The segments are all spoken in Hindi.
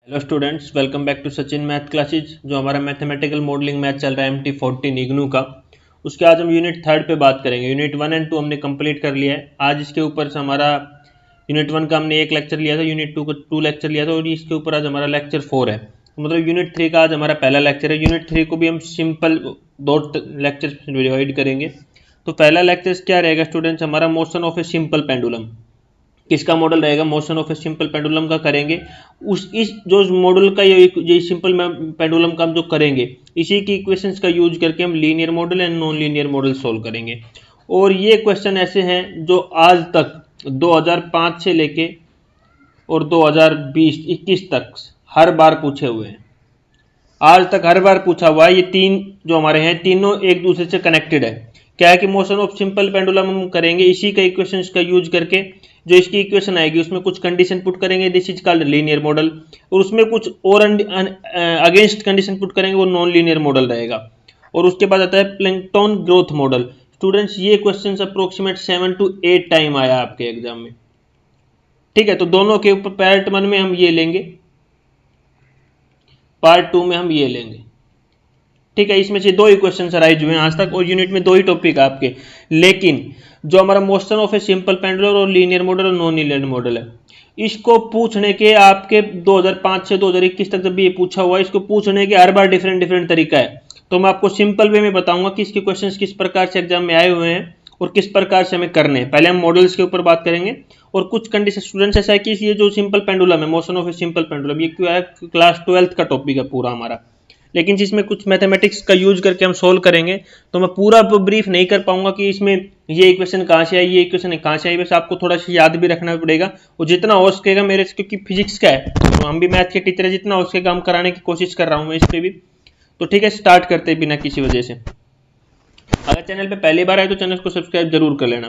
Hello students, welcome back to Sachin math classes. जो हमारा मैथमेटिकल मॉडलिंग मैथ चल रहा है MT14 इग्नू का, उसके आज हम यूनिट 3 पे बात करेंगे। यूनिट 1 एंड 2 हमने कंप्लीट कर लिया है। आज इसके ऊपर से हमारा यूनिट 1 का हमने एक लेक्चर लिया था, यूनिट 2 का 2 लेक्चर लिया था और इसके ऊपर आज हमारा लेक्चर 4 है। तो मतलब यूनिट 3 का आज हमारा पहला लेक्चर है। यूनिट 3 को भी हम सिंपल 2 लेक्चर डिवाइड करेंगे। तो पहला लेक्चर क्या रहेगा स्टूडेंट्स, हमारा motion of a simple pendulum. किसका मॉडल रहेगा? Motion of a simple pendulum का करेंगे। इस जो मॉडल का ये सिंपल पेंडुलम का हम जो करेंगे, इसी की इक्वेशंस का यूज करके हम linear model and non linear model solve करेंगे। और ये क्वेश्चन ऐसे हैं जो आज तक 2005 से लेके और 2020-21 तक हर बार पूछे हुए हैं। आज तक हर बार पूछा हुआ है। ये तीन जो हमारे हैं, तीनों एक दूसरे से कनेक्टेड है। क्या है कि मोशन ऑफ सिंपल पेंडुलम हम करेंगे इसी का इक्वेशंस का यूज करके। जो इसकी इक्वेशन आएगी उसमें कुछ कंडीशन पुट करेंगे, this is called linear model. और उसमें कुछ और अगेंस्ट कंडीशन पुट करेंगे, वो नॉन लीनियर मॉडल रहेगा। और उसके बाद आता है प्लैंकटन ग्रोथ मॉडल। स्टूडेंट्स, ये क्वेश्चन अप्रोक्सीमेट 7 to 8 टाइम आया आपके एग्जाम में। ठीक है, तो दोनों के ऊपर पार्ट 1 में हम ये लेंगे, पार्ट 2 में हम ये लेंगे। ठीक है, इसमें से दो ही क्वेश्चन राइज हुए हैं आज तक, और यूनिट में दो ही टॉपिक है आपके। लेकिन जो हमारा motion of a simple pendulum और लीनियर मॉडल और नॉन लीनियर मॉडल है, इसको पूछने के आपके 2005 से 2021 तक जब भी ये पूछा हुआ है, इसको पूछने के हर बार डिफरेंट तरीका है। तो मैं आपको सिंपल वे में बताऊंगा कि इसके क्वेश्चंस किस प्रकार से एग्जाम में आए हुए हैं और किस प्रकार से हमें करने हैं। पहले हम मॉडल्स के ऊपर बात करेंगे और कुछ कंडीशन। स्टूडेंट्स, ऐसा है कि ये जो सिंपल पेंडुलम है, motion of a simple pendulum, ये क्यों है, क्लास 12th का टॉपिक है पूरा हमारा। लेकिन जिसमें कुछ मैथमेटिक्स का यूज करके हम सोल्व करेंगे, तो मैं पूरा ब्रीफ नहीं कर पाऊंगा कि इसमें ये इक्वेशन कहाँ से आई, ये इक्वेशन कहाँ से आई। बस आपको थोड़ा सा याद भी रखना पड़ेगा, और जितना हो सकेगा मेरे, क्योंकि फिजिक्स का है तो हम भी मैथ के टीचर है, जितना हो सकेगा हम कराने की कोशिश कर रहा हूँ मैं इस पर भी। तो ठीक है, स्टार्ट करते बिना किसी वजह से। अगर चैनल पे पहली बार आए तो चैनल को सब्सक्राइब जरूर कर लेना।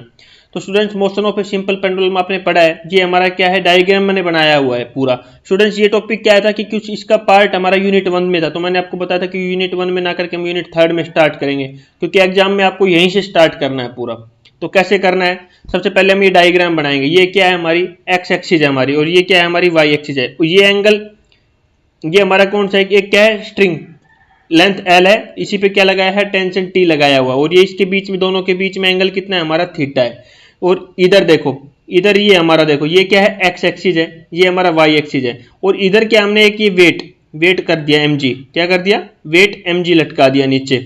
तो students, motion of a simple pendulum आपने पढ़ा है। ये हमारा क्या है, डायग्राम मैंने बनाया हुआ है पूरा। स्टूडेंट्स, ये टॉपिक क्या था कि कुछ इसका पार्ट हमारा यूनिट 1 में था, तो मैंने आपको बताया था कि यूनिट 1 में ना करके हम यूनिट 3 में स्टार्ट करेंगे, क्योंकि एग्जाम में आपको यहीं से स्टार्ट करना है पूरा। तो कैसे करना है, सबसे पहले हम ये डायग्राम बनाएंगे। ये क्या है, हमारी एक्स एक्सिस है हमारी, और ये क्या है, हमारी वाई एक्सिस है। ये एंगल, ये हमारा कौन सा है, एक क्या है, स्ट्रिंग लेंथ L है, इसी पे क्या लगाया है, टेंशन T लगाया हुआ, और ये इसके बीच में, दोनों के बीच में एंगल कितना है, हमारा थीटा है। और इधर देखो, इधर ये हमारा देखो, ये क्या है, एक्स एक्सिस है, ये हमारा वाई एक्सिस है। और इधर क्या हमने एक ये वेट कर दिया mg, क्या कर दिया, वेट mg लटका दिया नीचे।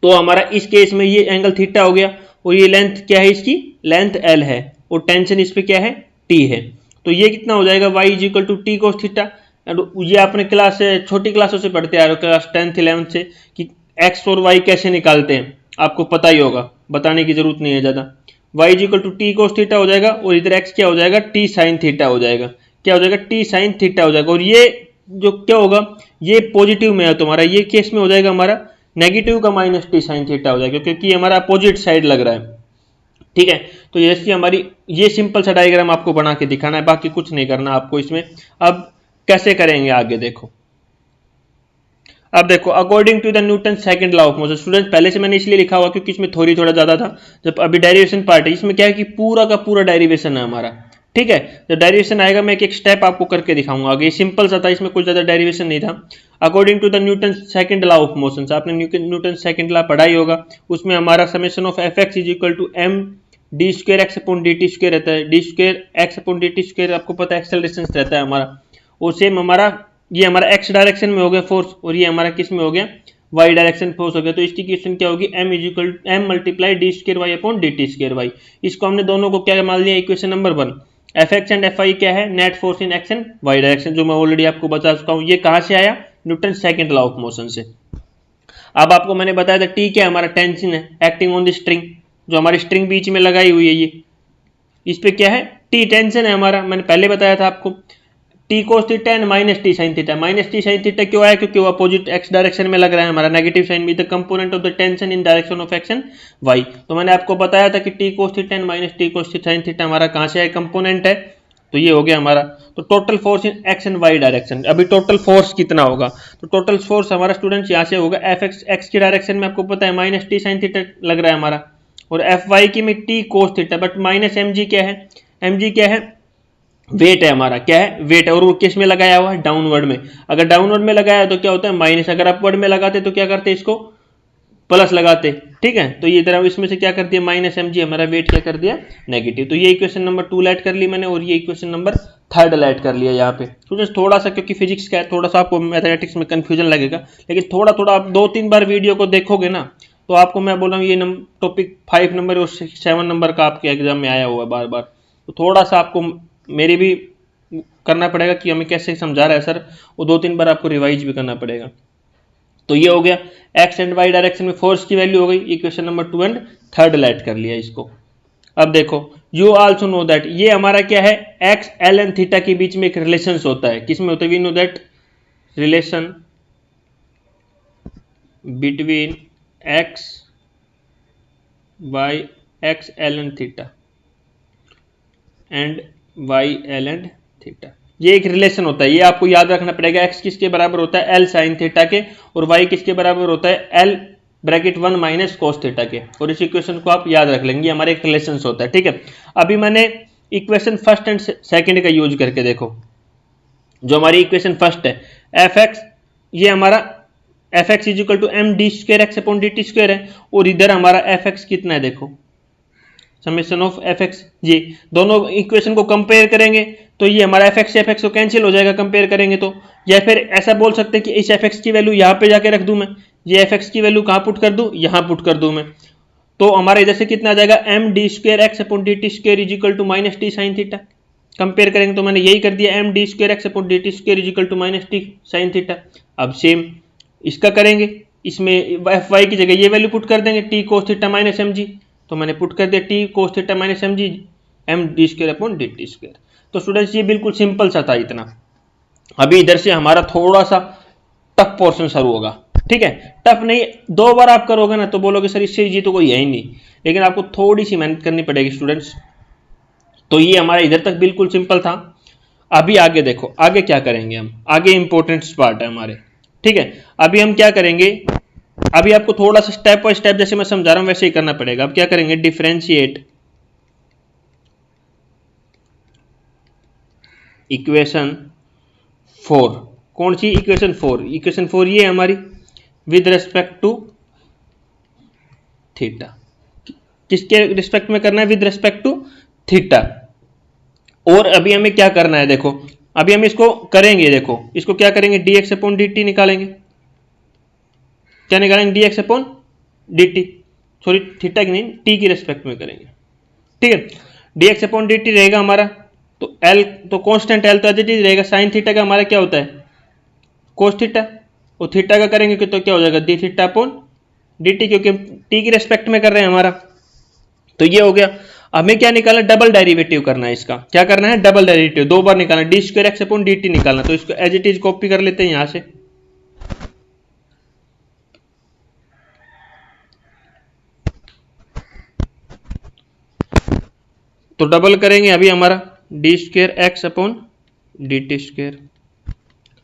तो हमारा इस केस में ये एंगल थीटा हो गया, और ये लेंथ क्या है, इसकी लेंथ L है, और टेंशन इस पे क्या है, T है। तो ये कितना हो जाएगा, y is equal to t cos theta. ये आपने क्लास से, छोटी क्लासों से पढ़ते आ रहे हो, क्लास 10th 11th से, कि x और y कैसे निकालते हैं, आपको पता ही होगा, बताने की जरूरत नहीं है ज़्यादा। y is equal to t cos theta हो जाएगा, और इधर x क्या हो जाएगा, t साइन थीटा हो जाएगा। क्या हो जाएगा, t साइन थीटा हो जाएगा। और ये जो क्या होगा, ये पॉजिटिव में है तुम्हारा, ये केस में हो जाएगा हमारा नेगेटिव का माइनस टी साइन थीटा हो जाएगा, क्योंकि हमारा अपोजिट साइड लग रहा है। ठीक है, तो ये हमारी, ये सिंपल सा डायग्राम आपको बना के दिखाना है, बाकी कुछ नहीं करना आपको इसमें। अब कैसे करेंगे आगे देखो। अब देखो, according to the Newton second law of motion. Student, पहले से मैंने इसलिए लिखा हुआ क्योंकि इसमें थोड़ी थोड़ा ज्यादा था, जब अभी डेरिवेशन पार्ट है, इसमें क्या है कि पूरा का पूरा डेरिवेशन है हमारा। ठीक है, तो डेरिवेशन आएगा, मैं एक स्टेप आपको करके दिखाऊंगा आगे। सिंपल सा था, इसमें कुछ ज्यादा डेरिवेशन नहीं था। According to the Newton second law of motion, आपने न्यूटन सेकंड लॉ पढ़ा ही होगा। उसमें हमारा summation of f x is equal to m d square x upon D T square रहता है। D square x upon D T square आपको पता है एक्सेलरेशन रहता है हमारा। और सेम हमारा, ये हमारा एक्स डायरेक्शन में हो गया फोर्स, और ये हमारा किस में हो गया, वाई डायरेक्शन फोर्स हो गया। तो इसकी इक्वेशन क्या होगी, m is equal m multiply d square y upon D T square y. इसको हमने दोनों को क्या मान लिया, equation number 1। F x and f i क्या है, net force in x and y direction, जो मैं ऑलरेडी आपको बता चुका हूँ। ये कहाँ से आया, Newton second law of motion से। अब आपको मैंने बताया था टी क्या है, हमारा टेंशन है एक्टिंग ऑन द स्ट्रिंग, जो हमारी स्ट्रिंग बीच में लगाई हुई है, ये इस पे क्या है, टी टेंशन है हमारा। मैंने पहले बताया था आपको, T cos theta and minus t sine theta. Minus t sine theta क्यों आया, क्योंकि वो अपोजिट एक्स डायरेक्शन में लग रहा है हमारा, नेगेटिव साइन भी the component of the tension in direction of x and y. तो मैंने आपको बताया था कि t cos theta and minus t cos sine theta हमारा कहाँ से आया, कंपोनेंट है। तो ये हो गया हमारा। तो total force in x and y direction, अभी टोटल फोर्स कितना होगा, तो टोटल फोर्स हमारा स्टूडेंट्स यहाँ से होगा, एफ एक्स एक्स की डायरेक्शन में आपको पता है माइनस टी साइन थीटा लग रहा है हमारा, और एफ वाई की में t cos theta, but minus m g क्या है, एम जी क्या है, वेट है हमारा, क्या है, वेट है, और वो किस में लगाया हुआ है, डाउनवर्ड में। अगर डाउनवर्ड में लगाया तो क्या होता है माइनस, अगर अपवर्ड में लगाते तो क्या करते इसको प्लस लगाते। ठीक है, तो ये तरह इसमें से क्या कर दिया माइनस mg, हमारा वेट क्या कर दिया नेगेटिव। तो ये इक्वेशन नंबर 2 ऐड कर ली मैंने, और ये इक्वेशन नंबर 3 ऐड कर लिया यहाँ पे। स्टूडेंट्स थोड़ा सा, क्योंकि फिजिक्स का है, थोड़ा सा आपको मैथमेटिक्स में कंफ्यूजन लगेगा, लेकिन थोड़ा थोड़ा आप 2-3 बार वीडियो को देखोगे ना, तो आपको मैं बोल रहा हूँ ये टॉपिक 5 नंबर और 7 नंबर का आपके एग्जाम में आया हुआ है बार बार। तो थोड़ा सा आपको मेरी भी करना पड़ेगा कि हमें कैसे समझा रहा है सर, वो 2-3 बार आपको रिवाइज भी करना पड़ेगा। तो ये हो गया एक्स एंड वाई डायरेक्शन में फोर्स की वैल्यू हो गई, इक्वेशन नंबर 2 एंड 3 ऐड कर लिया इसको। अब देखो यू आल्सो नो दैट, ये हमारा क्या है, एक्स एल एंड थीटा के बीच में एक रिलेशन होता है, किसमें होता है, we know that relation between x y, x l and theta and y l and theta, ये एक रिलेशन होता है, ये आपको याद रखना पड़ेगा। एक्स किसके बराबर होता है एल साइन थीटा के, और वाई किसके बराबर होता है L bracket 1 minus cos theta के, और इस इक्वेशन को आप याद रख लेंगे, हमारे एक रिलेशन होता है। ठीक है, अभी मैंने इक्वेशन फर्स्ट एंड सेकंड का यूज करके देखो, जो हमारी इक्वेशन फर्स्ट है एफ एक्स, ये हमारा f x is equal to m d square x upon D T square है, और इधर हमारा एफ एक्स कितना है, देखो समेशन ऑफ एफ एक्स, ये दोनों इक्वेशन को कंपेयर करेंगे तो ये हमारा एफ एक्स को कैंसिल हो जाएगा कंपेयर करेंगे तो, या फिर ऐसा बोल सकते हैं कि इस एफ एक्स की वैल्यू यहाँ पे जाके रख दूं मैं, ये एफ एक्स की वैल्यू कहाँ पुट कर दूं, यहाँ पुट कर दूं मैं, तो हमारा इधर से कितना आ जाएगा m d square x upon D T square is equal to minus t sine theta. Compare करेंगे तो मैंने यही कर दिया, m d square x upon D T square is equal to minus t sine theta. अब सेम इसका करेंगे, इसमें एफ वाई की जगह ये वैल्यू पुट कर देंगे, t cos theta minus m g, तो मैंने पुट कर दिया t cos theta minus m g m d square upon D T square. तो स्टूडेंट्स ये बिल्कुल सिंपल सा था इतना। अभी इधर से हमारा थोड़ा सा टफ पोर्शन शुरू होगा। ठीक है, टफ नहीं, 2 बार आप करोगे ना तो बोलोगे सर इससे जी तो कोई है ही नहीं, लेकिन आपको थोड़ी सी मेहनत करनी पड़ेगी स्टूडेंट्स। तो ये हमारा इधर तक बिल्कुल सिंपल था। अभी आगे देखो, आगे क्या करेंगे हम, आगे इंपॉर्टेंट पार्ट है हमारे। ठीक है, अभी हम क्या करेंगे, अभी आपको थोड़ा सा स्टेप बाय स्टेप जैसे मैं समझा रहा हूं वैसे ही करना पड़ेगा। अब क्या करेंगे, डिफरेंशिएट इक्वेशन 4, कौन सी इक्वेशन 4, इक्वेशन 4 ये हमारी विद रेस्पेक्ट टू थीटा, किसके रिस्पेक्ट में करना है, विद रेस्पेक्ट टू थीटा। और अभी हमें क्या करना है, देखो अभी हम इसको करेंगे, देखो इसको क्या करेंगे, dx अपॉन dt निकालेंगे, क्या निकालेंगे, dx upon dt, sorry theta की नहीं, t की रेस्पेक्ट में करेंगे। ठीक है, dx अपॉन dt रहेगा हमारा, तो l तो कांस्टेंट l तो एज इट इज रहेगा, साइन थीटा का हमारा क्या होता है कोस थीटा, और थीटा का करेंगे तो क्या हो जाएगा डी थीटा अपॉन dt, क्योंकि t की रेस्पेक्ट में कर रहे हैं हमारा। तो ये हो गया। हमें क्या निकालना, डबल डेरिवेटिव करना है इसका, क्या करना है डबल डेरिवेटिव, 2 बार निकालना, D square x upon D T निकालना। तो इसको एज इट इज कॉपी कर लेते हैं यहां से, तो डबल करेंगे अभी हमारा D square x upon D T square.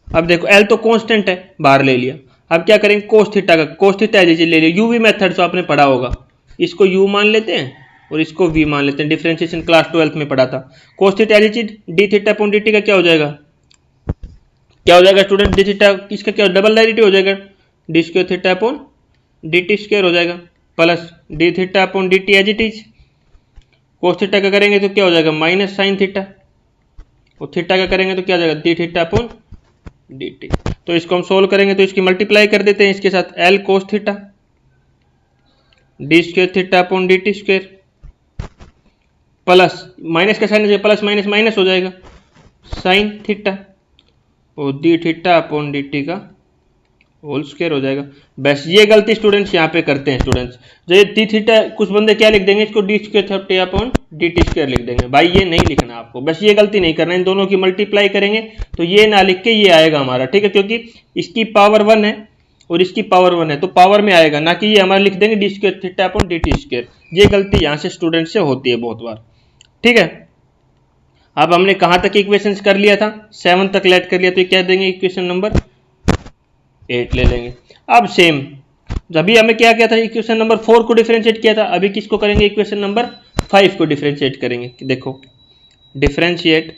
अब देखो एल तो कांस्टेंट है, बाहर ले लिया। अब क्या करेंगे, कोस थीटा का, cos theta as it is ले लिया, यूवी मेथड जो आपने पढ़ा होगा, इसको यू मान लेते हैं और इसको v मान लेते हैं, डिफरेंशिएशन क्लास 12th में पढ़ा था। cos theta as it d theta upon dt का क्या हो जाएगा, क्या हो जाएगा स्टूडेंट, डी थीटा इसका क्या डबल डेरिवेटिव हो जाएगा, d square theta upon dt square हो जाएगा, plus d theta upon dt as it is, cos theta का करेंगे तो क्या हो जाएगा माइनस साइन थीटा, और थीटा का करेंगे तो क्या हो जाएगा डी थीटा अपॉन dt। तो इसको हम सोल्व करेंगे तो इसकी मल्टीप्लाई कर देते हैं इसके साथ, l cos theta d square theta upon dt square, plus minus का साइन प्लस माइनस माइनस हो जाएगा, साइन थीटा और D theta upon D T का होल स्क्वायर हो जाएगा। बस ये गलती स्टूडेंट्स यहाँ पे करते हैं स्टूडेंट्स, जो ये डी थीटा कुछ बंदे क्या लिख देंगे, इसको D square theta upon D T square लिख देंगे। भाई ये नहीं लिखना आपको, बस ये गलती नहीं करना, इन दोनों की मल्टीप्लाई करेंगे तो ये ना लिख के ये आएगा हमारा। ठीक है, क्योंकि इसकी पावर 1 है और इसकी पावर 1 है तो पावर में आएगा, ना कि ये हमारा लिख देंगे D square theta upon D T square. ये गलती यहाँ से स्टूडेंट से होती है बहुत बार। ठीक है, अब हमने कहां तक इक्वेशंस कर लिया था, 7 तक लेट कर लिया, तो क्या देंगे इक्वेशन नंबर 8 ले लेंगे। अब सेम अभी हमें क्या किया था, इक्वेशन नंबर 4 को डिफरेंशिएट किया था, अभी किसको करेंगे इक्वेशन नंबर 5 को डिफरेंशिएट करेंगे। देखो differentiate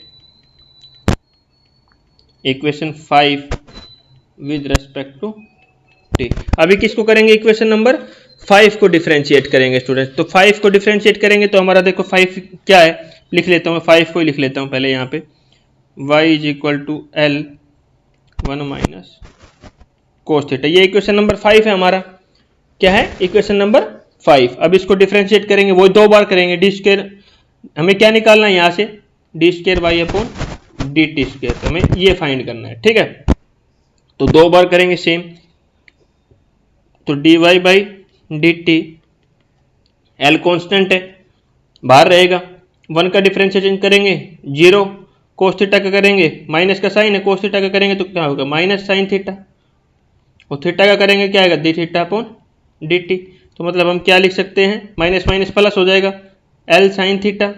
equation 5 with respect to t. अभी किसको करेंगे, इक्वेशन नंबर 5 को डिफरेंशिएट करेंगे स्टूडेंट। तो 5 को डिफरेंशिएट करेंगे तो हमारा देखो 5 क्या है, लिख लेता हूँ 5 को ही लिख लेता हूँ पहले यहाँ पे, y is equal to l 1 minus cos theta. ये इक्वेशन नंबर 5 है हमारा, क्या है, इक्वेशन नंबर 5। अब इसको डिफरेंशिएट करेंगे, वो 2 बार करेंगे। डी स्क्वायर हमें क्या निकालना है यहाँ से, d square y upon D T square, तो हमें ये फाइंड करना है, ठीक है। तो 2 बार करेंगे सेम, तो d y by d t, l constant है बाहर रहेगा, 1 का डिफरेंशिएशन करेंगे 0, कोस थीटा का करेंगे, माइनस का साइन है, कोस थीटा का करेंगे तो क्या होगा माइनस साइन थीटा, और थीटा का करेंगे क्या आएगा D theta upon D T. तो मतलब हम क्या लिख सकते हैं, माइनस माइनस प्लस हो जाएगा, l sine theta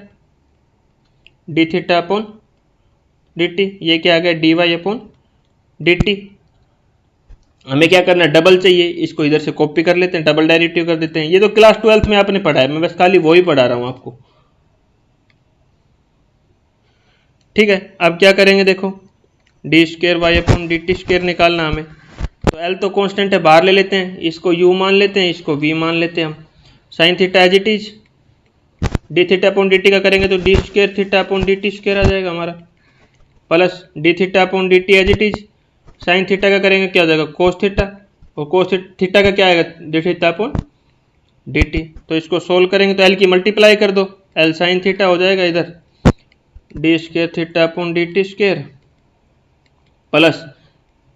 D theta upon D t, ये क्या आ गया d y upon D t. हमें क्या करना है, डबल चाहिए, इसको इधर से कॉपी कर लेते हैं, डबल डेरिवेटिव कर देते हैं। ये तो क्लास 12th में आपने पढ़ा है, मैं बस खाली वो ही पढ़ा रहा हूं आपको, ठीक है। अब क्या करेंगे देखो, d square y upon D T square निकालना हमें, तो एल तो कांस्टेंट है बाहर ले लेते हैं, इसको यू मान लेते हैं, इसको वी मान लेते हैं हम, sine theta as it is, d theta upon D T का करेंगे तो D square theta upon D T square आ जाएगा हमारा, plus d theta upon D t as it is, sine theta का करेंगे क्या हो जाएगा कोस थीटा, और कोस थीटा का क्या आएगा D theta upon D T. तो इसको सोल्व करेंगे तो एल की मल्टीप्लाई कर दो, एल साइन थीटा हो जाएगा इधर D square theta upon D T square, plus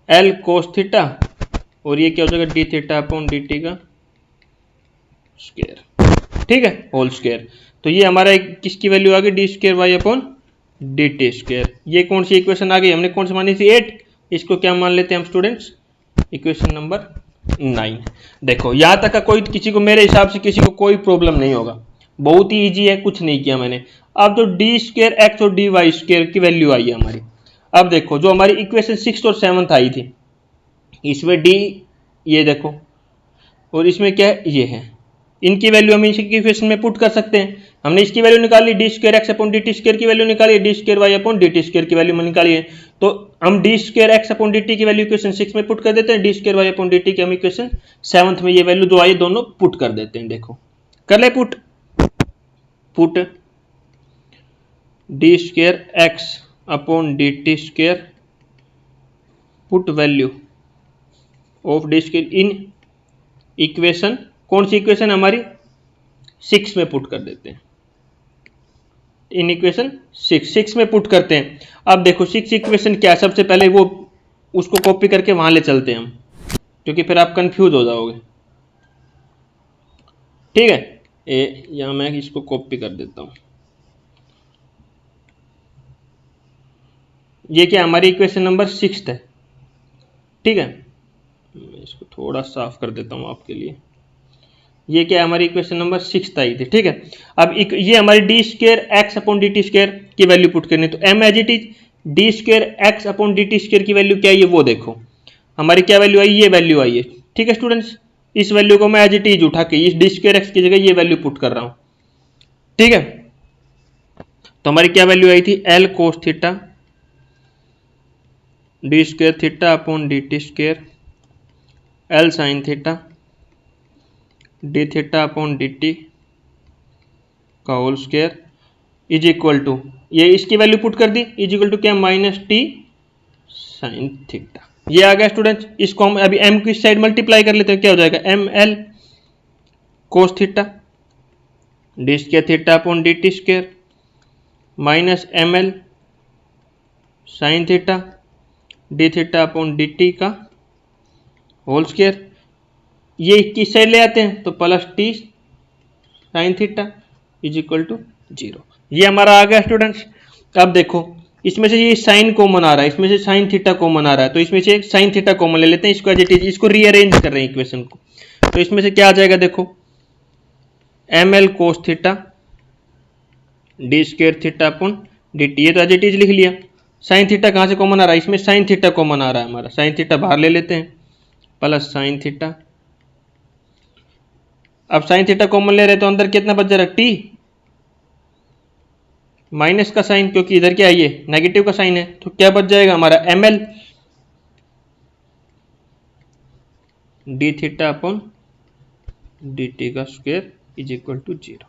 L cos theta, और ये क्या हो जाएगा D theta upon D T का स्क्वायर, ठीक है, होल स्क्वायर। तो ये हमारा किसकी वैल्यू आ गई, d square y upon D T square. ये कौन सी इक्वेशन आ गई, हमने कौन सी मानी थी 8, इसको क्या मान लेते हैं हम स्टूडेंट्स, इक्वेशन नंबर 9। देखो यहाँ तक का कोई किसी को, मेरे हिसाब से किसी को कोई प्रॉब्लम नहीं होगा, बहुत ही ईजी है, कुछ नहीं किया मैंने। अब जो डी स्क्वायर एक्स और डी वाई स्क्वायर की वैल्यू आई है हमारी, अब देखो जो हमारी इक्वेशन 6 और 7 आई थी, इसमें डी ये देखो, और इसमें क्या है ये है, इनकी वैल्यू हम इसी इक्वेशन में पुट कर सकते हैं। हमने इसकी वैल्यू निकाली, d square x upon D T square की वैल्यू निकाली, d square y upon D T square की वैल्यू निकाली है, तो हम d square x upon D T की वैल्यू इक्वेशन 6 में पुट कर देते हैं, d square y upon D T की हम इक्वेशन 7 में ये वैल्यू जो आई दोनों पुट कर देते हैं। देखो कर ले put, put D square x upon D T square, put value of D square in equation, कौन सी इक्वेशन हमारी 6 में पुट कर देते हैं, इन इक्वेशन 6 में पुट करते हैं। अब देखो 6 इक्वेशन क्या है, सबसे पहले वो उसको कॉपी करके वहां ले चलते हैं हम, क्योंकि फिर आप कंफ्यूज हो जाओगे, ठीक है। यहां मैं इसको कॉपी कर देता हूं, ये क्या हमारी इक्वेशन नंबर 6 है, ठीक है। मैं इसको थोड़ा साफ कर देता हूं आपके लिए, ये क्या है हमारी इक्वेशन नंबर 6 आई थी, ठीक है। अब ये हमारी d square x upon D T square की वैल्यू पुट करनी, तो m as it is d square x upon D T square की वैल्यू क्या है, ये वो देखो हमारी क्या वैल्यू आई, ये वैल्यू आई है, ठीक है स्टूडेंट्स। इस वैल्यू को मैं एज इट इज उठा के इस डी स्क्वायर एक्स की जगह ये वैल्यू पुट कर रहा हूं, ठीक है। तो हमारी क्या वैल्यू आई थी, l cos theta d square theta upon D T square, l sine theta D theta upon D T का whole square is equal to, ये इसकी वैल्यू पुट कर दी, इज इक्वल टू क्या माइनस टी साइन थीटा। ये आ गया स्टूडेंट्स, इसको हम अभी m की साइड मल्टीप्लाई कर लेते हैं, क्या हो जाएगा m l cos theta d square theta upon D T square minus m l sine theta D theta upon D T का होल स्क्वायर। ये किस साइड ले आते हैं तो plus t sine theta is equal to 0। ये हमारा आ गया स्टूडेंट्स। अब देखो इसमें से ये साइन कॉमन आ रहा है, इसमें से साइन थीटा कॉमन आ रहा है, तो इसमें से साइन थीटा कॉमन ले लेते हैं, इसको एज इट इज इसको रीअरेंज कर रहे हैं इक्वेशन को। तो इसमें से क्या आ जाएगा देखो, m l cos theta d square theta upon D t, ये तो एज इट इज लिख लिया। साइन थीटा कहाँ से कॉमन आ रहा है, इसमें साइन थीटा कॉमन आ रहा है हमारा, साइन थीटा बाहर ले लेते हैं, प्लस साइन थीटा। अब साइन थीटा कॉमन ले रहे तो अंदर कितना बच जा रहा है टी, माइनस का साइन, क्योंकि इधर क्या है, ये नेगेटिव का साइन है, तो क्या बच जाएगा हमारा ml D theta upon D T का स्क्वायर इज इक्वल टू 0।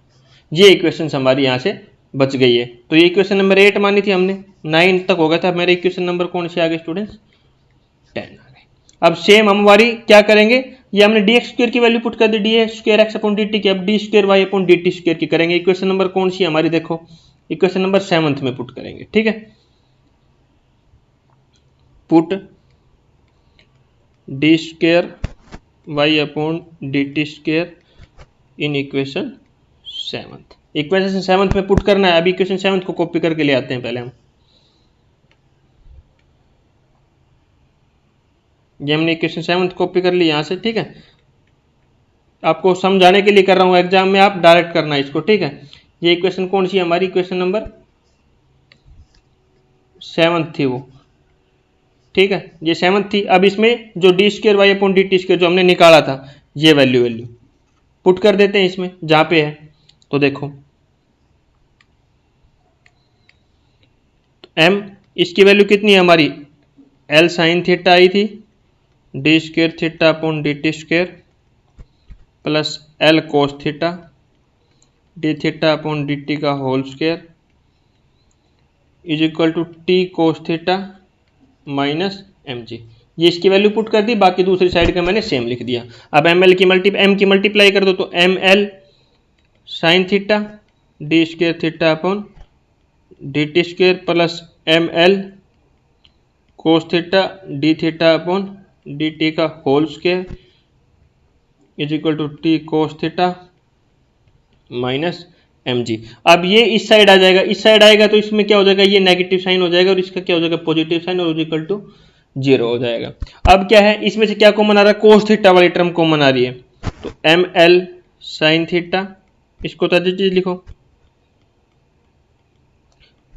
ये इक्वेशन हमारी यहाँ से बच गई है। तो ये इक्वेशन नंबर 8 मानी थी हमने, 9 तक हो गया था। मेरे इक्वेशन नंबर कौन से आ गए स्टूडेंट्स, 10 आ गए। अब सेम हम हमारी क्या करेंगे, ये हमने डी एक्स स्क्र की वैल्यू पुट कर दी, d x square x upon D T की, अब d square y upon D t square की करेंगे। इक्वेशन नंबर कौन सी हमारी, देखो इक्वेशन नंबर 7 में पुट करेंगे। ठीक है, put d square y upon D t square in equation 7। Equation 7 में पुट करना है। अभी इक्वेशन 7 को कॉपी करके ले आते हैं पहले हम। ये हमने इक्वेशन 7 कॉपी कर ली यहाँ से। ठीक है, आपको समझाने के लिए कर रहा हूँ, एग्जाम में आप डायरेक्ट करना है इसको। ठीक है, ये इक्वेशन कौन सी है हमारी, इक्वेशन नंबर 7 थी वो। ठीक है, ये 7 थी। अब इसमें जो d square y upon D t square जो हमने निकाला था, ये वैल्यू पुट कर देते हैं इसमें जहां पे है। तो देखो m, इसकी वैल्यू कितनी है हमारी, l साइन थीटा आई थी, d square theta upon D t square plus l cos theta D theta upon D T का whole square is equal to t cos theta minus m g. ये इसकी वैल्यू पुट कर दी, बाकी दूसरी साइड का मैंने सेम लिख दिया। अब एम की मल्टीप्लाई कर दो, तो m l sine theta d square theta upon D t square plus m l cos theta D theta upon D T का whole square is equal to t cos theta minus m g. अब ये इस साइड आ जाएगा, इस साइड आएगा तो इसमें क्या हो जाएगा, ये नेगेटिव साइन हो जाएगा और इसका क्या हो जाएगा, पॉजिटिव साइन, और इक्वल टू 0 हो जाएगा। अब क्या है, इसमें से क्या कॉमन आ रहा है, कोस थीटा वाली टर्म कॉमन आ रही है, तो एम एल साइन थीटा, इसको तो चीज लिखो।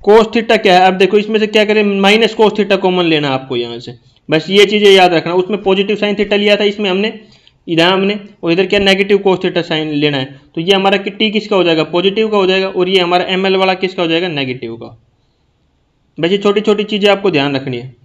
कोस थीटा क्या है, अब देखो इसमें से क्या करें, माइनस कोस थीटा कॉमन लेना आपको यहाँ से, बस ये चीजें याद रखना। उसमें पॉजिटिव साइन थीटा लिया था, इसमें हमने इधर हमने, और इधर क्या नेगेटिव कोस थीटा साइन लेना है। तो ये हमारा टी किसका हो जाएगा, पॉजिटिव का हो जाएगा, और ये हमारा एम एल वाला किसका हो जाएगा, नेगेटिव का। बस ये छोटी छोटी चीजें आपको ध्यान रखनी है।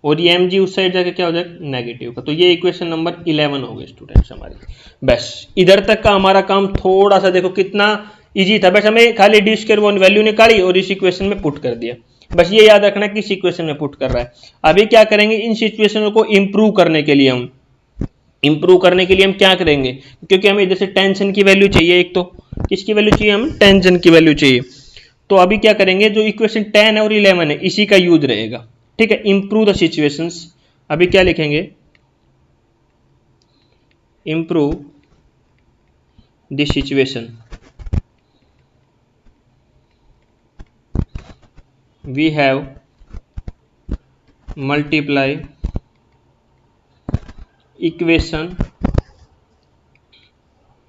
और ये एम जी उस साइड जाके क्या हो जाएगा, नेगेटिव का। तो ये इक्वेशन नंबर 11 हो गए स्टूडेंट्स हमारी। बस इधर तक का हमारा काम थोड़ा सा देखो कितना इजी था, बस हमें खाली डी स्क्वायर वो वैल्यू निकाली और इस इक्वेशन में पुट कर दिया। बस ये याद रखना कि इस इक्वेशन में पुट कर रहा है। अभी क्या करेंगे, इन सिचुएशनों को इंप्रूव करने के लिए हम क्या करेंगे, क्योंकि हमें इधर से टेंशन की वैल्यू चाहिए, एक तो किसकी वैल्यू चाहिए, हमें टेंशन की वैल्यू चाहिए। तो अभी क्या करेंगे, जो इक्वेशन 10 और 11 है इसी का यूज रहेगा। ठीक है, इंप्रूव द सिचुएशंस। अभी क्या लिखेंगे, improve the situation, we have multiply equation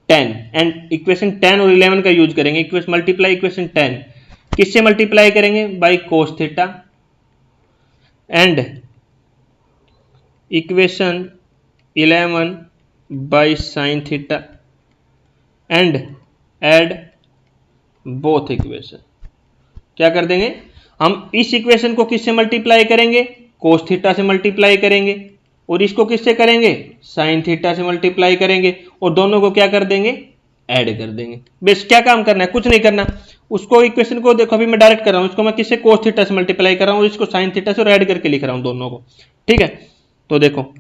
10 and equation 10 और 11 का यूज करेंगे। इक्वेशन मल्टीप्लाई इक्वेशन 10 किससे मल्टीप्लाई करेंगे, by cos theta, and equation 11 by sine theta, and add both equation. क्या कर देंगे, हम इस इक्वेशन को किससे मल्टीप्लाई करेंगे, कोस थीटा से मल्टीप्लाई करेंगे, और इसको किससे करेंगे, साइन थीटा से मल्टीप्लाई करेंगे, और दोनों को क्या कर देंगे, ऐड कर देंगे। बस क्या काम करना है, कुछ नहीं करना। उसको इक्वेशन को देखो, अभी मैं डायरेक्ट कर रहा हूं, इसको मैं किससे, कोस थीटा से मल्टीप्लाई कर रहा हूं, और इसको साइन थीटा से ऐड करके लिख रहा हूं दोनों को। ठीक है, तो देखो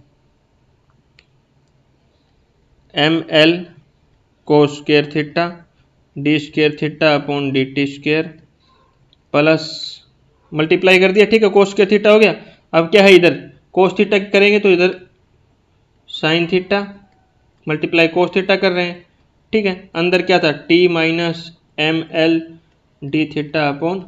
m l cos square theta d square theta upon D T square plus multiply कर दिया। ठीक है, कोस स्क्वायर थीटा हो गया। अब क्या है, इधर कोस थीटा करेंगे तो इधर sine theta multiply cos theta कर रहे हैं। ठीक है, अंदर क्या था, t minus m L d theta upon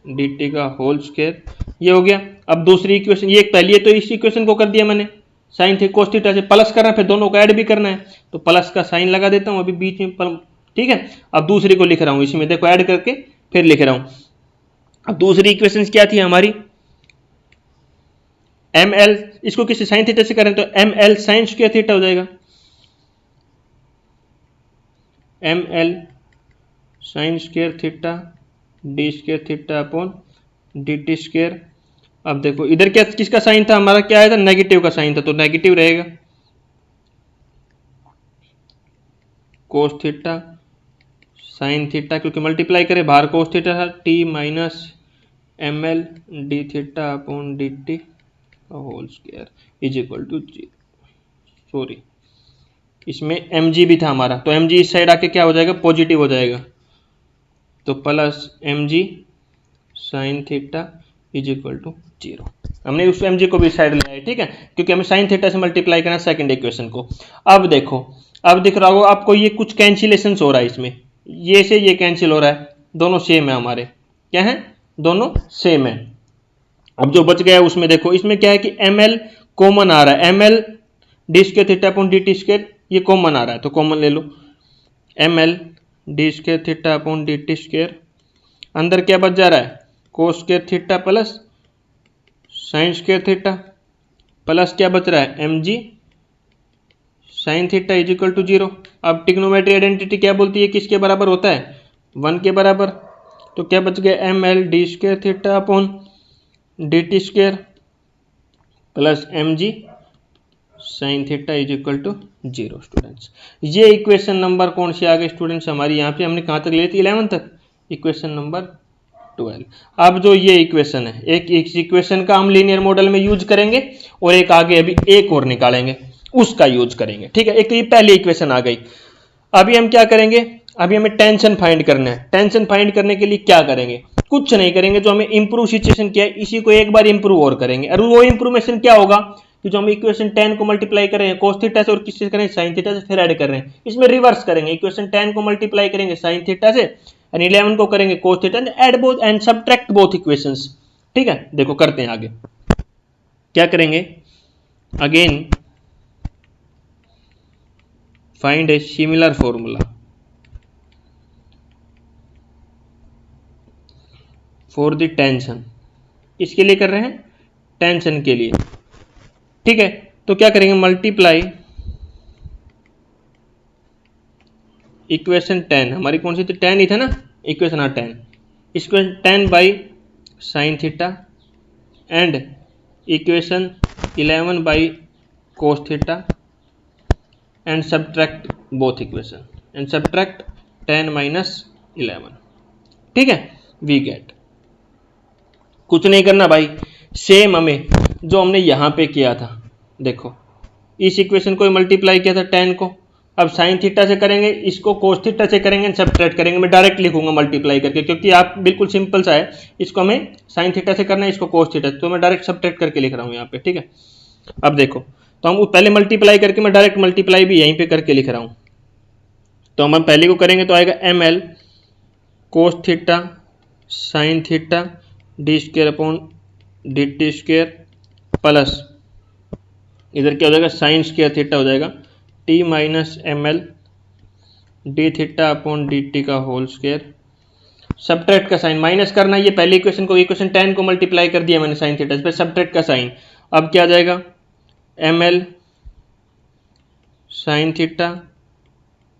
D T का होल स्क्वायर, ये हो गया। अब दूसरी इक्वेशन, ये पहली है तो इस इक्वेशन को कर दिया मैंने, साइन थे कोस थीटा से प्लस करना है, फिर दोनों को ऐड भी करना है, तो प्लस का साइन लगा देता हूं अभी बीच में। ठीक है, अब दूसरी को लिख रहा हूं, इसमें देखो ऐड करके फिर लिख रहा हूं। अब दूसरी इक्वेशन क्या थी हमारी, एम एल, इसको किसी साइन थीटा से करें तो m l sine square theta हो जाएगा, m l sine square theta d square theta upon D T square. अब देखो इधर क्या किसका साइन था, हमारा क्या आया था, नेगेटिव का साइन था, तो नेगेटिव रहेगा कोस थीटा साइन थीटा, क्योंकि मल्टीप्लाई करें बाहर कोस थीटा था, t minus m L d theta upon D t whole square is equal to g, sorry इसमें एम जी भी था हमारा, तो एम जी इस साइड आके क्या हो जाएगा, पॉजिटिव हो जाएगा, तो plus M G sine theta is equal to 0। हमने उस एम जी को भी साइड ले आया, ठीक है, क्योंकि हमें साइन थीटा से मल्टीप्लाई करना सेकंड इक्वेशन को। अब देखो, अब दिख रहा होगा आपको ये कुछ कैंसिलेशन हो रहा है इसमें, ये से ये कैंसिल हो रहा है, दोनों सेम है हमारे, क्या है, दोनों सेम है। अब जो बच गया है उसमें देखो, इसमें क्या है कि एम एल कॉमन आ रहा है, M L D square theta upon D T square ये कॉमन आ रहा है, तो कॉमन ले लो, M L D square theta upon D T square, अंदर क्या बच जा रहा है, cos square theta plus sine square theta, plus क्या बच रहा है, M ji sine theta is equal to 0। अब टिग्नोमेट्री आइडेंटिटी क्या बोलती है, किसके बराबर होता है, 1 के बराबर, तो क्या बच गया, m L D square theta upon D T square plus M G sine theta is equal to 0। Students ये इक्वेशन नंबर कौन सी आ गई स्टूडेंट्स हमारी, यहाँ पे हमने कहाँ तक ली थी, 11 तक, इक्वेशन नंबर 12। अब जो ये इक्वेशन है, एक इक्वेशन का हम लीनियर मॉडल में यूज करेंगे और एक आगे अभी एक और निकालेंगे उसका यूज करेंगे, ठीक है। एक ये पहली इक्वेशन आ गई, अभी हम क्या करेंगे, अभी हमें टेंशन फाइंड करना है। टेंशन फाइंड करने के लिए क्या करेंगे, कुछ नहीं करेंगे, जो हमें इंप्रूव सिचुएशन किया है इसी को एक बार इंप्रूव और करेंगे, और वो इंप्रूवेशन क्या होगा कि जो हम इक्वेशन 10 को मल्टीप्लाई कर रहे हैं कोस थीटा से और किससे कर रहे हैं, साइन थीटा से, फिर ऐड कर रहे हैं, इसमें रिवर्स करेंगे, इक्वेशन 10 को मल्टीप्लाई करेंगे साइन थीटा से और 11 को करेंगे कोस थीटा से, add both and subtract both equations, ठीक है। देखो करते हैं आगे क्या करेंगे, again find a similar formula for the tension, इसके लिए कर रहे हैं टेंशन के लिए, ठीक है। तो क्या करेंगे, मल्टीप्लाई इक्वेशन 10, हमारी कौन सी थी, 10 ही था ना इक्वेशन, हाँ 10, equation 10 by sine theta and equation 11 by cos theta and subtract both equation and subtract 10 minus 11, ठीक है, वी गेट, कुछ नहीं करना भाई, सेम हमें जो हमने यहां पे किया था, देखो इस इक्वेशन को मल्टीप्लाई किया था 10 को, अब साइन थीटा से करेंगे, इसको कोस थीटा से करेंगे, सब्ट्रैक्ट करेंगे, मैं डायरेक्ट लिखूंगा मल्टीप्लाई करके, क्योंकि आप बिल्कुल सिंपल सा है, इसको हमें साइन थीटा से करना है, इसको कोस थीटा, तो मैं डायरेक्ट सब्ट्रैक्ट करके लिख रहा हूं यहाँ पे, ठीक है। अब देखो, तो हम पहले मल्टीप्लाई करके, मैं डायरेक्ट मल्टीप्लाई भी यहीं पे करके लिख रहा हूं, तो हम पहले को करेंगे तो आएगा m l cos theta sine theta d square upon D T square plus इधर क्या हो जाएगा, साइन स्क्वायर थीटा हो जाएगा, t minus m L d theta upon D T का होल स्क्वायर, सब्ट्रैक्ट का साइन माइनस करना, ये पहली इक्वेशन को इक्वेशन 10 को मल्टीप्लाई कर दिया मैंने साइन थीटा से, फिर सब्ट्रैक्ट का साइन, अब क्या आ जाएगा, m l sine theta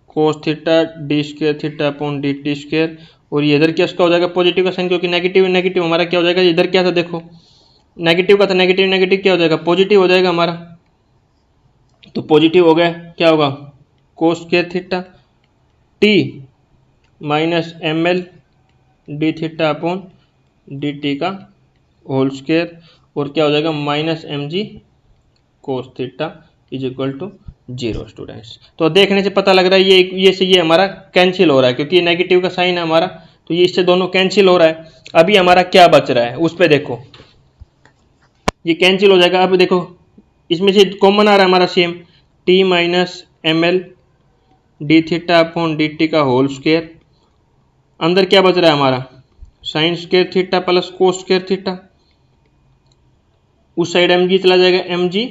cos theta d square theta upon D T square, और ये इधर क्या उसका हो जाएगा पॉजिटिव का साइन, क्योंकि नेगेटिव नेगेटिव हमारा क्या हो जाएगा, इधर क्या था देखो नेगेटिव का था, नेगेटिव नेगेटिव क्या हो जाएगा, पॉजिटिव हो जाएगा हमारा, तो पॉजिटिव हो गया, क्या होगा, cos square theta t minus m L d theta upon D T का होल स्क्वायर, और क्या हो जाएगा minus m g cos theta is equal to 0। Students तो देखने से पता लग रहा है ये से ये हमारा कैंसिल हो रहा है, क्योंकि नेगेटिव का साइन है हमारा, तो ये इससे दोनों कैंसिल हो रहा है। अभी हमारा क्या बच रहा है उस पर देखो, ये कैंसिल हो जाएगा। अब देखो इसमें से कॉमन आ रहा है हमारा same, t minus m L d theta upon D T का होल स्क्वायर, अंदर क्या बच रहा है हमारा sine square theta plus cos square theta, उस साइड एम जी चला जाएगा, m g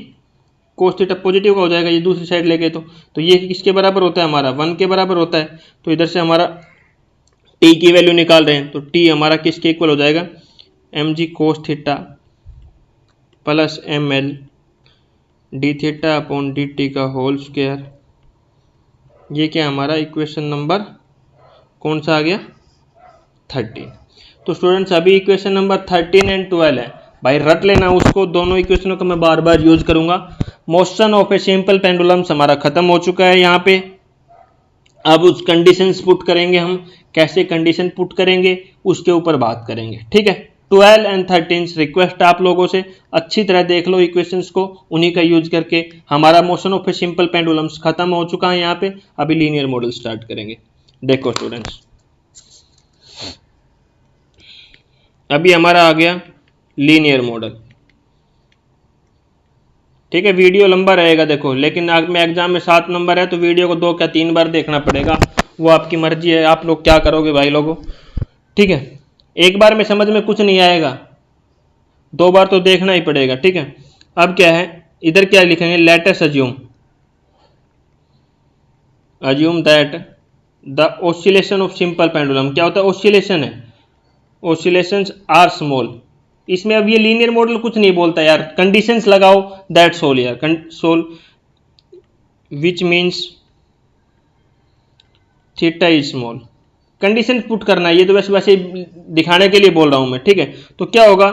cos theta positive का हो जाएगा, ये दूसरी साइड लेके तो ये किसके बराबर होता है हमारा 1 के बराबर होता है, तो इधर से हमारा टी की वैल्यू निकाल रहे हैं, तो टी हमारा किसके इक्वल हो जाएगा, m g cos theta plus m L d theta upon D T का होल स्क्वायर ये क्या हमारा इक्वेशन नंबर कौन सा आ गया 13। तो स्टूडेंट्स अभी इक्वेशन नंबर 13 एंड 12 है भाई, रट लेना उसको, दोनों इक्वेशनों को मैं बार बार यूज करूंगा। Motion of a simple pendulums हमारा खत्म हो चुका है यहाँ पे। अब उस कंडीशंस पुट करेंगे हम, कैसे कंडीशन पुट करेंगे उसके ऊपर बात करेंगे, ठीक है। 12 एंड 13 रिक्वेस्ट आप लोगों से अच्छी तरह देख लो इक्वेशंस को, उन्हीं का यूज करके। हमारा motion of a simple pendulums खत्म हो चुका है यहाँ पे, अभी लीनियर मॉडल स्टार्ट करेंगे। देखो स्टूडेंट्स, अभी हमारा आ गया लीनियर मॉडल, ठीक है। वीडियो लंबा रहेगा देखो, लेकिन में एग्जाम में 7 नंबर है तो वीडियो को 2 या 3 बार देखना पड़ेगा, वो आपकी मर्जी है, आप लोग क्या करोगे भाई लोगों, ठीक है। एक बार में समझ में कुछ नहीं आएगा, 2 बार तो देखना ही पड़ेगा, ठीक है। अब क्या है, इधर क्या लिखेंगे, let us assume that the oscillation of simple pendulum, क्या होता है ऑसिलेशन है, ऑसिलेशंस आर स्मॉल। इसमें अब ये लीनियर मॉडल कुछ नहीं बोलता यार, कंडीशंस लगाओ, दैट्स ऑल यार, सोल which means theta is small, condition put करना है, ये तो वैसे दिखाने के लिए बोल रहा हूं मैं, ठीक है। तो क्या होगा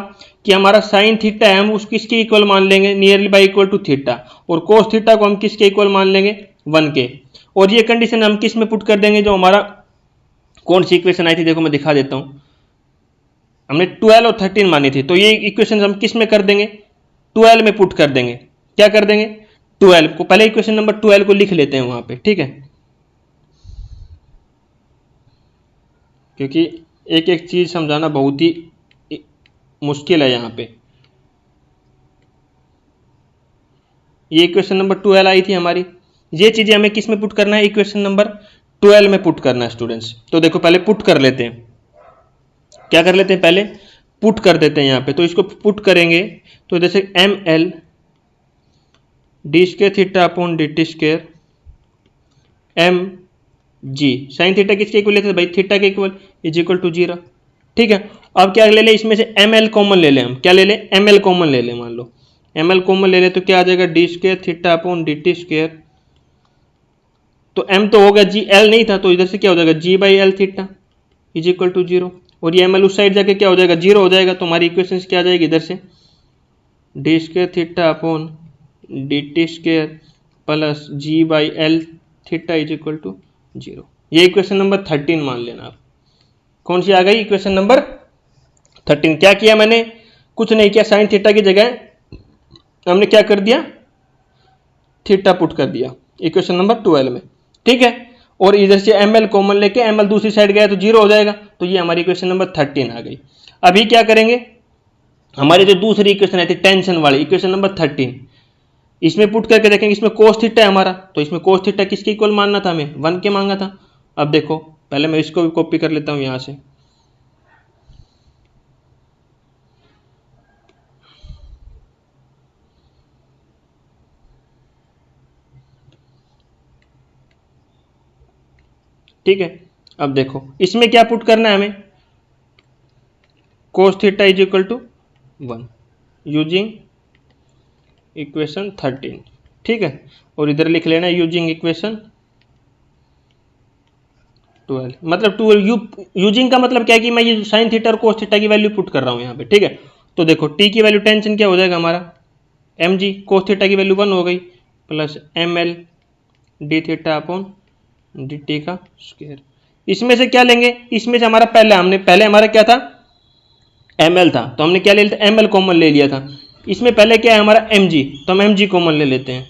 कि हमारा साइन थीटा है, हम उसको किसके इक्वल मान लेंगे, nearly by equal to theta, और कोस थीटा को हम किसके इक्वल मान लेंगे 1 के। और ये कंडीशन हम किस में पुट कर देंगे, जो हमारा कौन सी इक्वेशन आई थी, देखो मैं दिखा देता हूं, हमने 12 और 13 मानी थी, तो ये इक्वेशन हम किस में कर देंगे 12 में पुट कर देंगे। क्या कर देंगे 12 को, पहले इक्वेशन नंबर 12 को लिख लेते हैं वहां पे, ठीक है, क्योंकि एक एक चीज समझाना बहुत ही मुश्किल है यहाँ पे। ये इक्वेशन नंबर 12 आई थी हमारी, ये चीजें हमें किस में पुट करना है, इक्वेशन नंबर 12 में पुट करना है स्टूडेंट्स। तो देखो पहले पुट कर लेते हैं, क्या कर लेते हैं, पहले पुट कर देते हैं यहाँ पे। तो इसको पुट करेंगे तो जैसे m L D square theta upon D T square m जी, साइन थीटा किसके इक्वल लेते हैं भाई, थीटा के इक्वल, इज इक्वल टू 0, ठीक है। अब क्या ले ले, इसमें से एम एल कॉमन ले लें, हम क्या ले लें, एम एल कॉमन ले लें, मान लो एम एल कॉमन ले लें तो क्या आ जाएगा, d square theta upon D T square, तो एम तो होगा जी, एल नहीं था, तो इधर से क्या हो जाएगा G by L theta is equal to 0, और ये एम एल उस साइड जाके क्या हो जाएगा 0 हो जाएगा। तो हमारी इक्वेशन क्या आ जाएगी इधर से, d square theta upon D T square plus g by L theta is equal to 0। ये इक्वेशन नंबर 13 मान लेना आप। कौन सी आ गई इक्वेशन नंबर 13। क्या किया मैंने, कुछ नहीं किया, साइन थीटा की जगह हमने क्या कर दिया, थीटा पुट कर दिया इक्वेशन नंबर 12 में, ठीक है। और इधर से एम एल कॉमन लेके एम एल दूसरी साइड गया तो 0 हो जाएगा, तो ये हमारी इक्वेशन नंबर 13 आ गई। अभी क्या करेंगे, हमारी जो दूसरी इक्वेशन आई थी टेंशन वाली, इक्वेशन नंबर 13, इसमें पुट करके देखेंगे, इसमें कोस थीटा है हमारा, तो इसमें कोस थीटा किसके इक्वल मानना था, हमें 1 के मांगा था। अब देखो पहले मैं इसको भी कॉपी कर लेता हूं यहां से, ठीक है। अब देखो इसमें क्या पुट करना है हमें, cos theta is equal to 1 using equation 13, ठीक है। और इधर लिख लेना यूजिंग इक्वेशन 12, मतलब 12 यूजिंग का मतलब क्या है कि मैं ये साइन थीटा और कोस थीटा की वैल्यू पुट कर रहा हूं यहाँ पे, ठीक है। तो देखो टी की वैल्यू टेंशन क्या हो जाएगा हमारा, एम जी, कोस थीटा की वैल्यू 1 हो गई, plus m L d theta upon D T का स्क्वायर। इसमें से क्या लेंगे, इसमें से हमारा पहले हमारा क्या था, एम एल था, तो हमने क्या ले लिया था, एम एल कॉमन ले लिया था। इसमें पहले क्या है हमारा एम जी, तो हम एम जी कॉमन ले लेते हैं,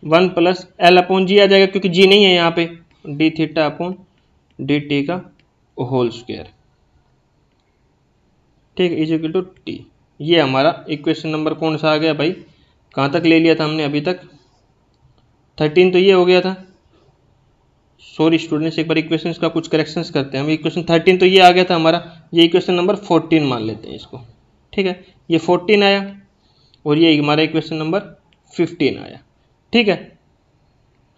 1 प्लस एल अपॉन जी आ जाएगा, क्योंकि जी नहीं है यहाँ पे, D theta upon D T का होल स्क्वायर, ठीक है, इज इक्वल टू टी। ये हमारा इक्वेशन नंबर कौन सा आ गया भाई, कहाँ तक ले लिया था हमने अभी तक, 13 तो ये हो गया था। सॉरी स्टूडेंट्स, एक बार इक्वेशंस का कुछ करेक्शंस करते हैं हम। इक्वेशन 13 तो ये आ गया था हमारा, ये इक्वेशन नंबर 14 मान लेते हैं इसको, ठीक है। ये 14 आया और ये हमारा इक्वेशन नंबर 15 आया, ठीक है।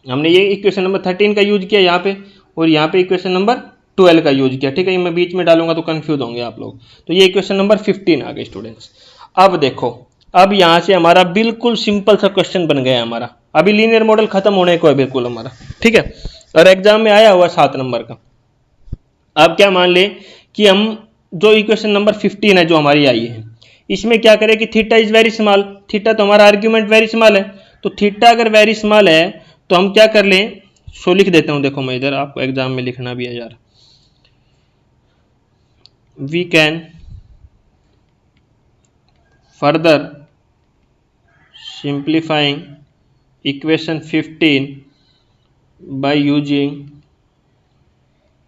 हमने ये इक्वेशन नंबर 13 का यूज किया यहाँ पे, और यहाँ पे इक्वेशन नंबर 12 का यूज किया, ठीक है। मैं बीच में डालूंगा तो कंफ्यूज होंगे आप लोग। तो ये इक्वेशन नंबर 15 आ गई स्टूडेंट्स। अब देखो, अब यहाँ से हमारा बिल्कुल सिंपल सा क्वेश्चन बन गया हमारा। अभी लीनियर मॉडल खत्म होने को है बिल्कुल हमारा, ठीक है, और एग्जाम में आया हुआ 7 नंबर का। अब क्या मान ले कि हम जो इक्वेशन नंबर 15 है जो हमारी आई है, इसमें क्या करें कि theta is very small, theta तो हमारा आर्ग्यूमेंट वेरी स्मॉल है, तो थीटा अगर वेरी स्मॉल है तो हम क्या कर लें, सो लिख देता हूं, देखो मैं इधर आपको एग्जाम में लिखना भी है यार, we can further simplifying equation 15 by using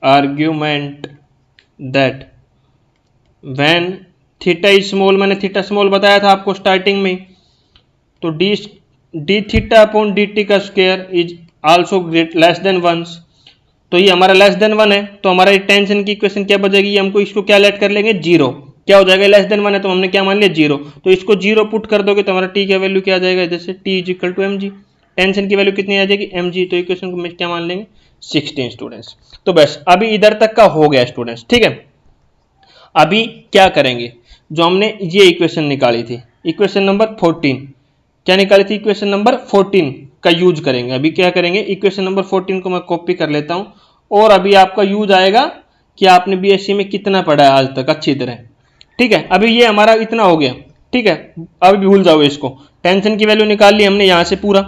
argument that when theta is small, मैंने थीटा स्मॉल बताया था आपको स्टार्टिंग में, तो D theta upon D T का square is also less than 1, तो ये हमारा लेस देन 1 है, तो हमारा टेंशन की इक्वेशन क्या बचेगी, हमको इसको क्या लेट कर लेंगे, जीरो, क्या हो जाएगा, लेस देन 1 है तो हमने क्या मान लिया, जीरो, तो इसको जीरो पुट कर दोगे तो हमारा टी का वैल्यू क्या आ जाएगा, जैसे t is equal to M g, tension की वैल्यू कितनी आ जाएगी, एम जी, तो इक्वेशन को क्या मान लेंगे, 16 स्टूडेंट्स। तो बस अभी इधर तक का हो गया स्टूडेंट्स, ठीक है। अभी क्या करेंगे, जो हमने ये इक्वेशन निकाली थी, इक्वेशन नंबर 14, क्या निकाली थी, इक्वेशन नंबर 14 का यूज करेंगे। अभी क्या करेंगे, इक्वेशन नंबर 14 को मैं कॉपी कर लेता हूं, और अभी आपका यूज आएगा कि आपने बीएससी में कितना पढ़ा है आज तक अच्छी तरह, ठीक है। अभी ये हमारा इतना हो गया, ठीक है, अभी भूल जाओ इसको, टेंशन की वैल्यू निकाल ली हमने यहां से पूरा।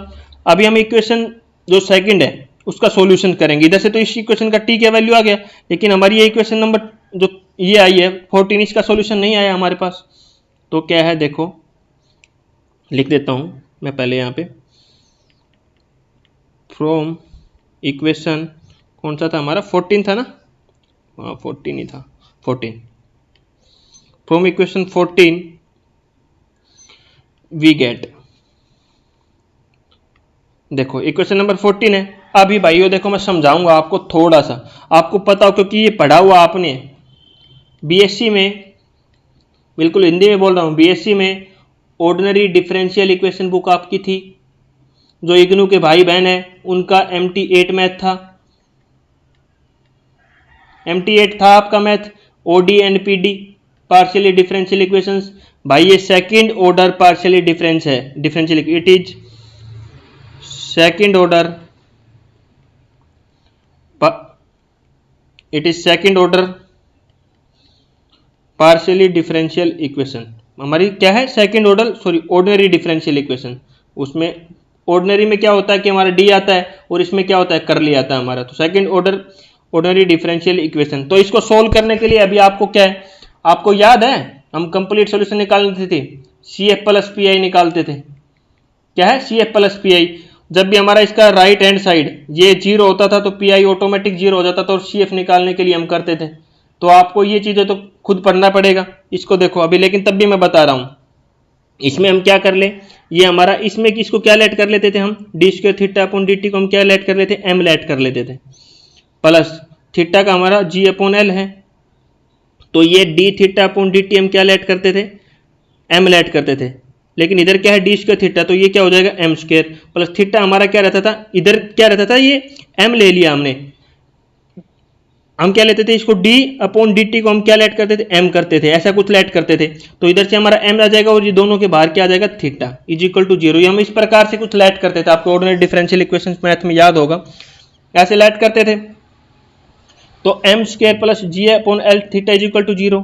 अभी हम इक्वेशन जो सेकंड है उसका सॉल्यूशन करेंगे, इधर से तो इस इक्वेशन का टी का वैल्यू आ गया, लेकिन हमारी ये इक्वेशन नंबर जो ये आई है 14, इसका सॉल्यूशन नहीं आया हमारे पास, तो क्या है देखो, लिख देता हूं मैं पहले यहां पे, फ्रॉम इक्वेशन कौन सा था हमारा, 14 था ना, हाँ 14 ही था, 14, फ्रॉम इक्वेशन 14 वी गेट, देखो इक्वेशन नंबर 14 है। अभी भाइयों देखो मैं समझाऊंगा आपको थोड़ा सा, आपको पता हो क्योंकि ये पढ़ा हुआ आपने बीएससी में, बिल्कुल हिंदी में बोल रहा हूं, बीएससी में ऑर्डिनरी डिफरेंशियल इक्वेशन बुक आपकी थी, जो इग्नू के भाई बहन है उनका MT8 मैथ था, MT8 था आपका math, OD and PD partially differential equations. भाई ये सेकंड ऑर्डर पार्शियली डिफरेंस है, differential, it is second order, it is second order partially differential equation, हमारी क्या है, second order, sorry ordinary differential equation. उसमें ऑर्डिनरी में क्या होता है कि हमारा डी आता है, और इसमें क्या होता है, करली आता है हमारा, तो second order ordinary differential equation. तो इसको सोल्व करने के लिए अभी आपको क्या है, आपको याद है हम कंप्लीट सॉल्यूशन निकालते थे, CF प्लस PI निकालते थे, क्या है, CF प्लस PI। जब भी हमारा इसका राइट हैंड साइड ये जीरो होता था तो PI ऑटोमेटिक जीरो हो जाता था, और CF निकालने के लिए हम करते थे। तो आपको ये चीजें तो खुद पढ़ना पड़ेगा, इसको देखो अभी, लेकिन तब भी मैं बता रहा हूं, इसमें हम क्या कर ले, ये हमारा इसमें किसको क्या लेट कर लेते थे हम, d square theta upon D T को हम क्या लेट कर लेते, एम लेट कर लेते थे, प्लस थीटा का हमारा जी अपॉन एल है, तो ये D theta upon D T हम क्या लेट करते थे, एम लेट करते थे, लेकिन इधर क्या है डी स्क्वायर थीटा, तो ये क्या हो जाएगा एम स्क्वायर, प्लस थीटा हमारा क्या रहता था, इधर क्या रहता था, ये एम ले लिया हमने, हम क्या लेते थे इसको डी अपॉन डी टी को हम क्या लेट करते थे, एम करते थे, ऐसा कुछ लेट करते थे, तो इधर से हमारा एम आ जाएगा, और ये दोनों के बाहर क्या आ जाएगा, theta is equal to zero. ये हम इस प्रकार से कुछ लेट करते थे, आपको ऑर्डिनरी डिफरेंशियल इक्वेशन मैथ में याद होगा, ऐसे लेट करते थे। तो M square plus G upon L theta is equal to zero,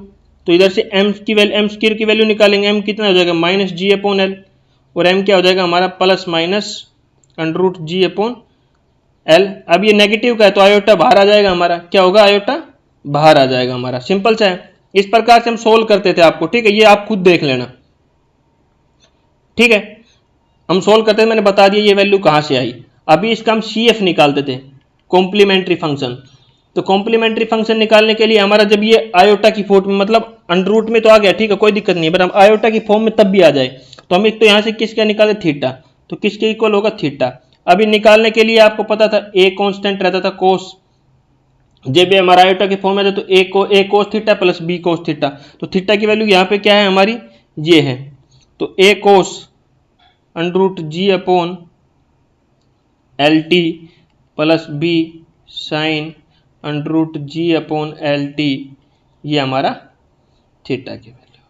तो इधर से एम की वैल्यू, एम स्क्वायर की वैल्यू निकालेंगे, एम कितना हो जाएगा, माइनस जी अपॉन एल, और एम क्या हो जाएगा हमारा, plus minus under root G upon L. अब ये नेगेटिव का है तो आयोटा बाहर आ जाएगा हमारा, क्या होगा, आयोटा बाहर आ जाएगा हमारा, सिंपल सा है। इस प्रकार से हम सोल्व करते थे आपको, ठीक है, ये आप खुद देख लेना, ठीक है, हम सोल्व करते थे, मैंने बता दिया ये वैल्यू कहां से आई। अभी इसका हम CF निकालते थे, कॉम्प्लीमेंट्री फंक्शन। तो कॉम्प्लीमेंट्री फंक्शन निकालने के लिए हमारा जब ये आयोटा की फॉर्म में, मतलब अंडर रूट में तो आ गया, ठीक है, कोई दिक्कत नहीं, पर हम आयोटा की फॉर्म में तब भी आ जाए, तो हम एक तो यहां से किसका निकाले, थीटा, तो किसके इक्वल होगा, थीटा। अभी निकालने के लिए आपको पता था ए कांस्टेंट रहता था कोस, जब ये हमारा आयोटा की फॉर्म में था तो A cos theta plus B cos theta, तो थीटा की वैल्यू यहाँ पे क्या है हमारी, ये है, तो A cos under root G upon L T plus B sine under root G upon L T, ये हमारा थीटा की वैल्यू।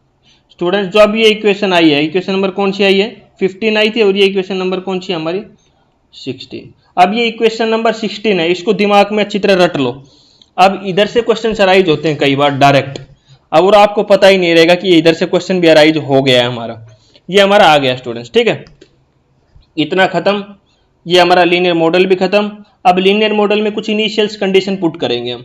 स्टूडेंट्स जो अब ये इक्वेशन आई है, इक्वेशन नंबर कौन सी आई है, 15 आई थी, और ये इक्वेशन नंबर कौन सी है हमारी, 16। अब ये इक्वेशन नंबर 16 है, इसको दिमाग में अच्छी तरह रट लो। अब इधर से क्वेश्चन अराइज होते हैं कई बार डायरेक्ट, अब और आपको पता ही नहीं रहेगा कि ये इधर से क्वेश्चन भी अराइज हो गया है हमारा, ये हमारा आ गया स्टूडेंट्स, ठीक है। इतना खत्म, ये हमारा लीनियर मॉडल भी खत्म। अब लीनियर मॉडल में कुछ इनिशियल कंडीशन पुट करेंगे हम।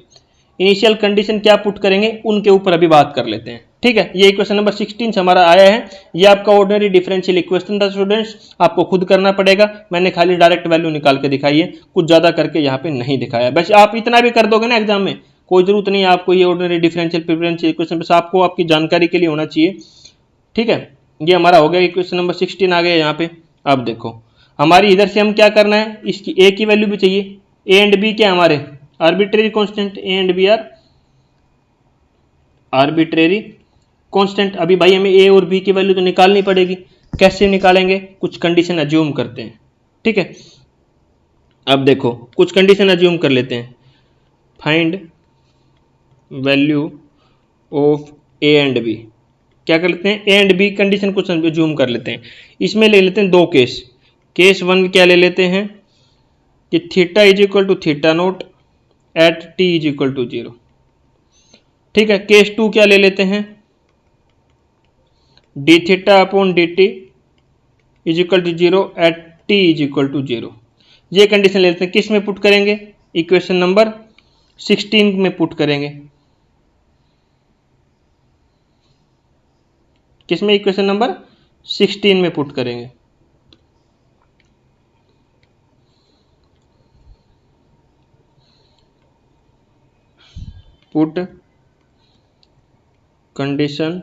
इनिशियल कंडीशन क्या पुट करेंगे उनके ऊपर अभी बात कर लेते हैं, ठीक है। ये इक्वेशन नंबर 16 से हमारा आया है, ये आपका ऑर्डिनरी डिफरेंशियल इक्वेशन था स्टूडेंट्स, आपको खुद करना पड़ेगा, मैंने खाली डायरेक्ट वैल्यू निकाल के दिखाई है, कुछ ज्यादा करके यहाँ पे नहीं दिखाया। बस आप इतना भी कर दोगे ना एग्जाम में, कोई जरूरत नहीं है आपको ये ऑर्डिनरी डिफरेंशियल डिफरेंशियल इक्वेशन, बस आपको आपकी जानकारी के लिए होना चाहिए, ठीक है। ये हमारा हो गया, इक्वेशन नंबर 16 आ गया यहाँ पे। अब देखो हमारी इधर से हम क्या करना है, इसकी ए की वैल्यू भी चाहिए, ए एंड बी क्या हमारे arbitrary constant, A and B are arbitrary constant. अभी भाई हमें ए और बी की वैल्यू तो निकालनी पड़ेगी, कैसे निकालेंगे, कुछ कंडीशन अज्यूम करते हैं, ठीक है। अब देखो कुछ कंडीशन अज्यूम कर लेते हैं, find value of A and B, क्या कर लेते हैं, ए एंड बी कंडीशन कुछ अज्यूम कर लेते हैं। इसमें ले लेते हैं दो केस, केस वन क्या ले लेते हैं कि theta is equal to theta naught at T is equal to 0, ठीक है। केस टू क्या ले लेते हैं, D theta upon D T is equal to 0 at T is equal to 0। ये कंडीशन ले लेते हैं, किस में पुट करेंगे, इक्वेशन नंबर 16 में पुट करेंगे, किस में, इक्वेशन नंबर 16 में पुट करेंगे। पुट कंडीशन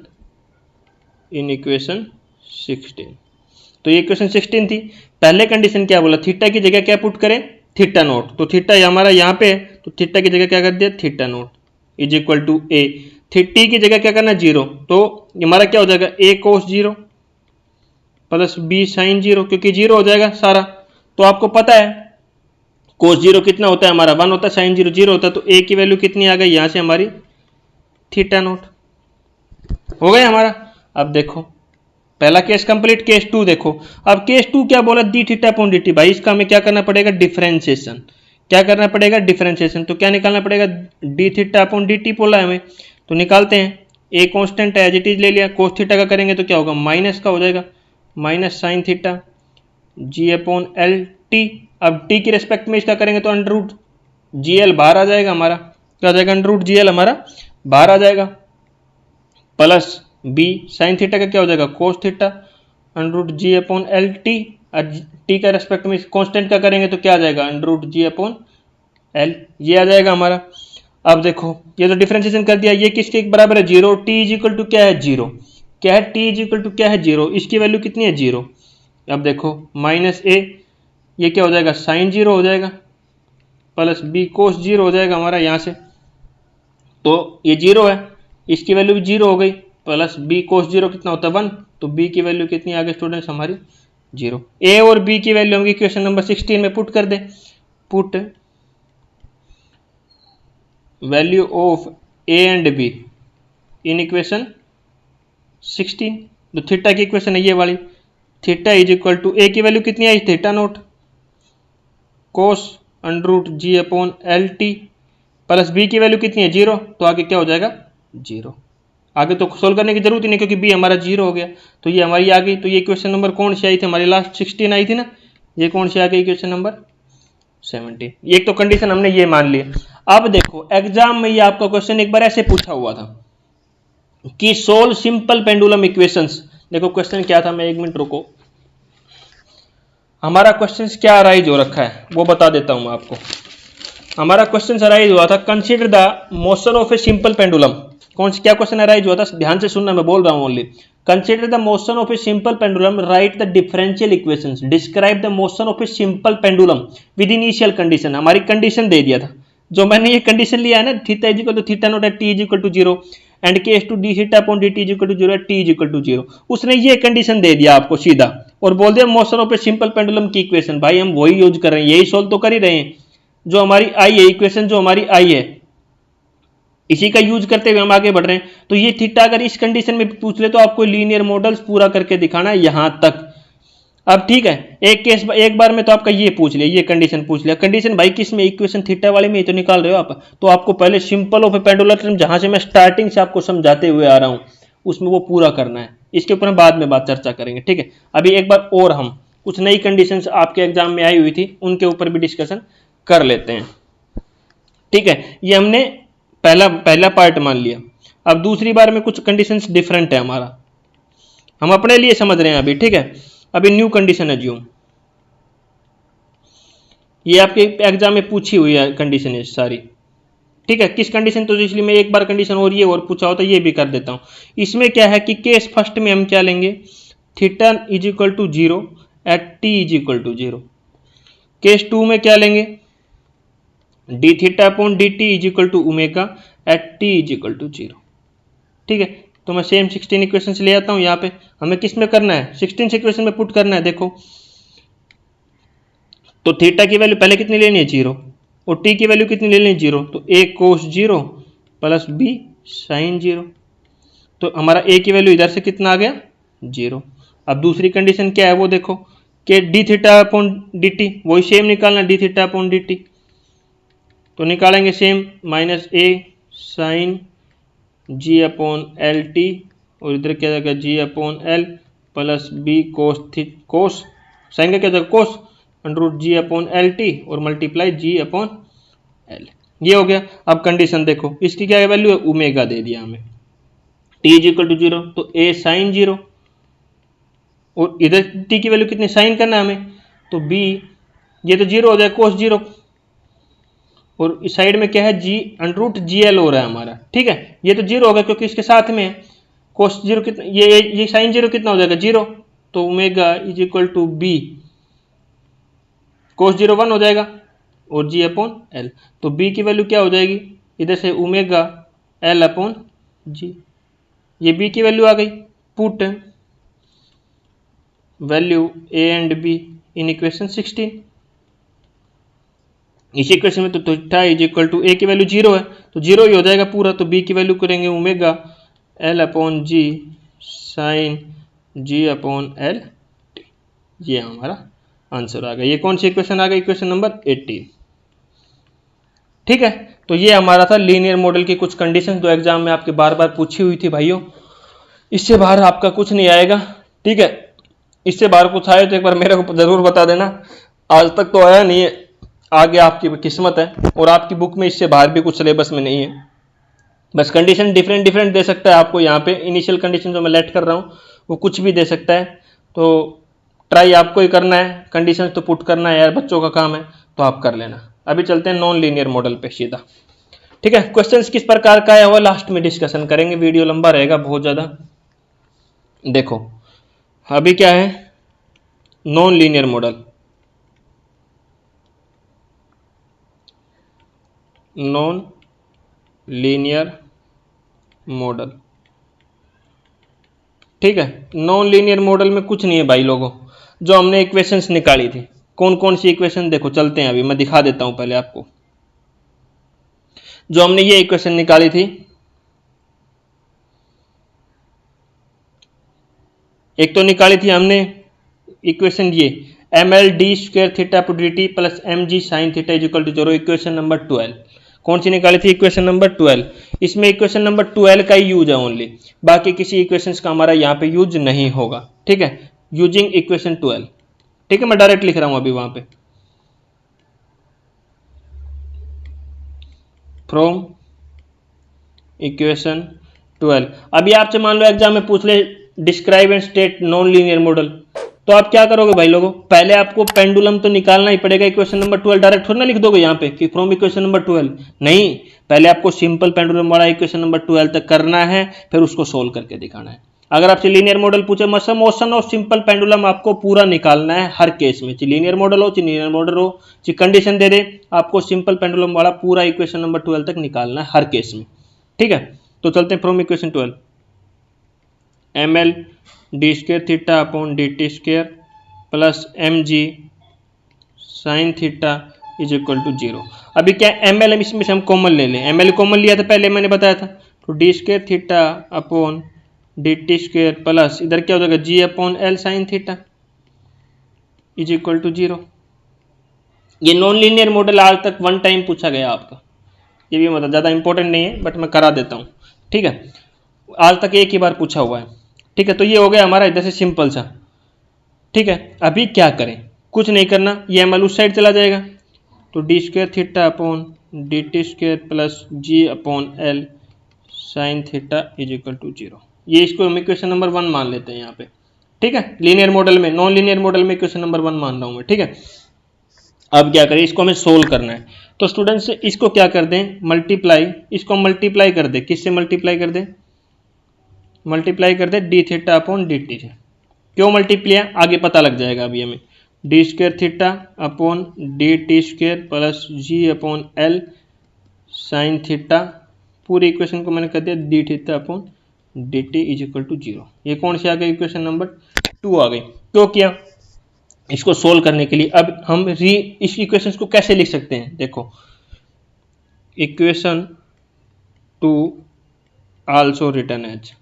इन इक्वेशन 16, तो ये इक्वेशन 16 थी। पहले कंडीशन क्या बोला, थीटा की जगह क्या पुट करें, थीटा नोट, तो थीटा हमारा यहाँ पे है, तो थीटा की जगह क्या कर दिया, theta naught is equal to A, T की जगह क्या करना 0, तो हमारा क्या हो जाएगा, ए कोस 0 प्लस बी साइन 0, क्योंकि 0 हो जाएगा सारा, तो आपको पता है कोस 0 कितना होता है हमारा 1 होता है, साइन 0 0 होता है, तो ए की वैल्यू कितनी आ गई यहाँ से हमारी थीटा नोट, हो गया हमारा। अब देखो पहला केस कंप्लीट, केस टू देखो, अब केस टू क्या बोला, D theta upon D T, भाई इसका हमें क्या करना पड़ेगा, डिफरेंशिएशन, क्या करना पड़ेगा, डिफरेंशिएशन, तो क्या निकालना पड़ेगा, D theta upon D T बोला है हमें, तो निकालते हैं। ए कांस्टेंट है, एज इट इज ले लिया, कोस थीटा का करेंगे तो क्या होगा, माइनस का हो जाएगा, माइनस साइन थीटा जी अपॉन एल टी, अब टी की रेस्पेक्ट में इसका करेंगे तो अंडर रूट जी एल बाहर आ जाएगा हमारा, क्या हो जाएगा, अंडर रूट जी एल हमारा बाहर आ जाएगा, प्लस बी साइन थीटा का क्या हो जाएगा, cos theta under root G upon L T, T का रेस्पेक्ट में कांस्टेंट का करेंगे तो क्या आ जाएगा, under root G upon L, ये आ जाएगा हमारा। अब देखो ये तो डिफरेंशिएशन कर दिया, ये किसके बराबर है, 0, टी इज इक्वल टू क्या है 0, क्या है, टी इज इक्वल टू क्या है 0, इसकी वैल्यू कितनी है 0। अब देखो माइनस ए, ये क्या हो जाएगा, साइन 0 हो जाएगा, प्लस बी कोस 0 हो जाएगा हमारा यहाँ से, तो ये 0 है, इसकी वैल्यू भी 0 हो गई, प्लस बी कोस 0 कितना होता है 1, तो बी की वैल्यू कितनी आ गई स्टूडेंट्स हमारी 0। ए और बी की वैल्यू हम इक्वेशन नंबर 16 में पुट कर दें, put value of A and B in equation 16, तो थीटा की इक्वेशन है ये वाली, theta is equal to A की वैल्यू कितनी आई, theta naught cos under root G upon L T, plus B की वैल्यू कितनी है 0, तो आगे क्या हो जाएगा 0, आगे तो सोल्व करने की जरूरत ही नहीं क्योंकि बी हमारा 0 हो गया, तो ये हमारी आ गई। तो ये क्वेश्चन नंबर कौन सी आई थी हमारी, लास्ट 16 आई थी ना, ये कौन सी आ गई, क्वेश्चन नंबर 17। एक तो कंडीशन हमने ये मान ली। अब देखो एग्जाम में ये आपका क्वेश्चन एक बार ऐसे पूछा हुआ था कि सोल्व सिंपल पेंडुलम इक्वेशंस। देखो क्वेश्चन क्या था, मैं एक मिनट रुको, हमारा क्वेश्चन क्या अराइज हो रखा है वो बता देता हूं मैं आपको। हमारा क्वेश्चन अराइज हुआ था, consider the motion of a simple pendulum. कौन सी क्या क्वेश्चन अराइज हुआ था, ध्यान से सुनना, मैं बोल रहा हूं only. Consider the motion of a simple pendulum, write the differential equations, describe the motion of a simple pendulum with initial condition. हमारी कंडीशन दे दिया था, जो मैंने ये कंडीशन लिया है ना, theta is equal to theta naught at T is equal to 0 and case two D theta upon D T is equal to 0 at T is equal to 0। उसने ये कंडीशन दे दिया आपको सीधा और बोल दिया motion of a simple pendulum की इक्वेशन। भाई हम वही यूज कर रहे हैं, यही सोल्व तो कर ही रहे हैं जो हमारी आई है, इक्वेशन जो हमारी आई है इसी का यूज करते हुए हम आगे बढ़ रहे हैं। तो ये थीटा अगर इस कंडीशन में पूछ ले तो आपको लीनियर मॉडल्स पूरा करके दिखाना है यहां तक। अब ठीक है, एक केस एक बार में तो आपका ये पूछ लिया, ये कंडीशन पूछ लिया। कंडीशन भाई किस में, इक्वेशन थीटा वाले में ही तो निकाल रहे हो आप, तो आपको पहले simple of A pendular trim जहां से मैं स्टार्टिंग से आपको समझाते हुए आ रहा हूं उसमें वो पूरा करना है। इसके ऊपर हम बाद में बात चर्चा करेंगे, ठीक है। अभी एक बार और हम कुछ नई कंडीशंस आपके एग्जाम में आई हुई थी उनके ऊपर भी डिस्कशन कर लेते हैं, ठीक है। ये हमने पहला पार्ट मान लिया। अब दूसरी बार में कुछ कंडीशंस डिफरेंट है हमारा, हम अपने लिए समझ रहे हैं अभी, ठीक है। अभी न्यू कंडीशन एज्यूम, ये आपके एग्जाम में पूछी हुई है कंडीशन है सारी, ठीक है। किस कंडीशन, तो इसलिए मैं एक बार कंडीशन और ये और पूछा होता ये भी कर देता हूं। इसमें क्या है कि केस फर्स्ट में हम क्या लेंगे, theta is equal to 0 at T is equal to 0। Case 2 में क्या लेंगे, D theta upon D T is equal to omega at T is equal to 0, ठीक है। तो मैं सेम 16 इक्वेशन ले आता हूं। यहाँ पे हमें किस में करना है, 16 इक्वेशन में पुट करना है। देखो तो थीटा की वैल्यू पहले कितनी लेनी है, 0, और टी की वैल्यू कितनी ले लेनी है, 0। तो A cos 0 plus B sign 0, तो हमारा ए की वैल्यू इधर से कितना आ गया, 0। अब दूसरी कंडीशन क्या है वो देखो, कि D theta upon D T, वही सेम निकालना, D theta upon D T, तो निकालेंगे सेम, माइनस ए साइन जी अपॉन एल टी, और इधर क्या जाएगा G upon L plus B कोस कोस साइन का क्या जाएगा कोस under root G upon L T और मल्टीप्लाई जी अपॉन एल, ये हो गया। अब कंडीशन देखो, इसकी क्या वैल्यू है, ओमेगा दे दिया हमें, टी इज इक्वल टू 0, तो ए साइन 0, और इधर टी की वैल्यू कितनी साइन करना है हमें, तो बी, ये तो 0 हो जाए कोस 0, और इस साइड में क्या है, जी अंडर रूट जी एल हो रहा है हमारा, ठीक है। ये तो 0 होगा क्योंकि इसके साथ में है, कोस 0 कितना, ये साइन 0 कितना हो जाएगा, 0, तो omega is equal to B cos 0 1 हो जाएगा, और जी अपॉन एल, तो बी की वैल्यू क्या हो जाएगी, इधर से ओमेगा एल अपॉन जी, ये बी की वैल्यू आ गई। Put value A and B in equation 16, इस इक्वेशन में तो theta is equal to A की वैल्यू 0 है, तो 0 ही हो जाएगा पूरा, तो बी की वैल्यू करेंगे ओमेगा एल अपॉन जी साइन जी अपॉन एल टी, ये हमारा आंसर आ गया। ये कौन सी इक्वेशन आ गई, इक्वेशन नंबर 18, ठीक है। तो ये हमारा था लीनियर मॉडल की कुछ कंडीशन जो एग्जाम में आपके बार बार पूछी हुई थी भाइयों, इससे बाहर आपका कुछ नहीं आएगा, ठीक है। इससे बाहर कुछ आए तो एक बार मेरे को जरूर बता देना, आज तक तो आया नहीं है, आगे आपकी किस्मत है, और आपकी बुक में इससे बाहर भी कुछ सिलेबस में नहीं है, बस कंडीशन डिफरेंट डिफरेंट दे सकता है आपको। यहाँ पे इनिशियल कंडीशन जो मैं लेट कर रहा हूँ वो कुछ भी दे सकता है, तो ट्राई आपको ही करना है, कंडीशन तो पुट करना है यार, बच्चों का काम है, तो आप कर लेना। अभी चलते हैं नॉन लीनियर मॉडल पे सीधा, ठीक है। क्वेश्चंस किस प्रकार का है वो लास्ट में डिस्कशन करेंगे, वीडियो लंबा रहेगा बहुत ज़्यादा। देखो अभी क्या है, non linear model, non linear model, ठीक है। नॉन लीनियर मॉडल में कुछ नहीं है भाई लोगों, जो हमने इक्वेशंस निकाली थी, कौन कौन सी इक्वेशन, देखो चलते हैं, अभी मैं दिखा देता हूं पहले आपको। जो हमने ये इक्वेशन निकाली थी, एक तो निकाली थी हमने इक्वेशन ये M L D square theta upon D T plus M G sine theta is equal to 0, equation number 12। कौन सी निकाली थी, इक्वेशन नंबर 12। इसमें इक्वेशन नंबर 12 का ही यूज है ओनली, बाकी किसी इक्वेशंस का हमारा यहाँ पे यूज नहीं होगा, ठीक है। यूजिंग इक्वेशन 12, ठीक है। मैं डायरेक्ट लिख रहा हूं अभी वहां पे, फ्रॉम इक्वेशन 12। अभी आपसे मान लो एग्जाम में पूछ ले describe and state non linear model, तो आप क्या करोगे भाई लोगों, पहले आपको पेंडुलम तो निकालना ही पड़ेगा इक्वेशन नंबर 12, डायरेक्ट थोड़ा ना लिख दोगे यहाँ पे कि फ्रॉम इक्वेशन नंबर 12, नहीं, पहले आपको सिंपल पेंडुलम वाला इक्वेशन नंबर 12 तक करना है, फिर उसको सोल्व करके दिखाना है। अगर आपसे लीनियर मॉडल पूछे, मोशन और सिंपल पेंडुलम आपको पूरा निकालना है हर केस में, चाहे लीनियर मॉडल हो, चाहे लीनियर मॉडल हो, चाहे कंडीशन दे दे, आपको सिंपल पेंडुलम वाला पूरा इक्वेशन नंबर 12 तक निकालना है हर केस में, ठीक है। तो चलते हैं from equation 12, M L D square theta upon D T square plus M G sine theta is equal to 0। अभी क्या एम एल इसमें से हम कॉमन ले लें, एम एल कॉमन लिया था पहले मैंने बताया था, तो D square theta upon D T square plus इधर क्या हो जाएगा G upon L sine theta, is equal to 0। ये नॉन लीनियर मॉडल आज तक 1 टाइम पूछा गया आपका, ये भी मतलब ज़्यादा इंपॉर्टेंट नहीं है बट मैं करा देता हूँ, ठीक है। आज तक एक ही बार पूछा हुआ है, ठीक है। तो ये हो गया हमारा इधर से सिंपल सा, ठीक है। अभी क्या करें, कुछ नहीं करना, ये एम एल उस साइड चला जाएगा, तो D square theta upon D T square plus G upon L sine theta is equal to 0। ये इसको हम इक्वेशन नंबर 1 मान लेते हैं यहाँ पे, ठीक है। लीनियर मॉडल में, नॉन लीनियर मॉडल में इक्वेशन नंबर 1 मान रहा हूँ मैं, ठीक है। अब क्या करें, इसको हमें सोल्व करना है। तो स्टूडेंट्स इसको क्या कर दें, मल्टीप्लाई, इसको मल्टीप्लाई कर दें, किससे मल्टीप्लाई कर दें, मल्टीप्लाई कर दें D theta upon D T से। क्यों मल्टीप्लाई, आगे पता लग जाएगा अभी हमें। D square theta upon D T square plus G upon L sine theta, पूरी इक्वेशन को मैंने कर दिया D theta upon D T is equal to 0। ये कौन सी आ गई, इक्वेशन नंबर 2 आ गई। क्यों किया, इसको सोल्व करने के लिए। अब हम इस इक्वेशन को कैसे लिख सकते हैं, देखो इक्वेशन 2 आल्सो रिटर्न एज,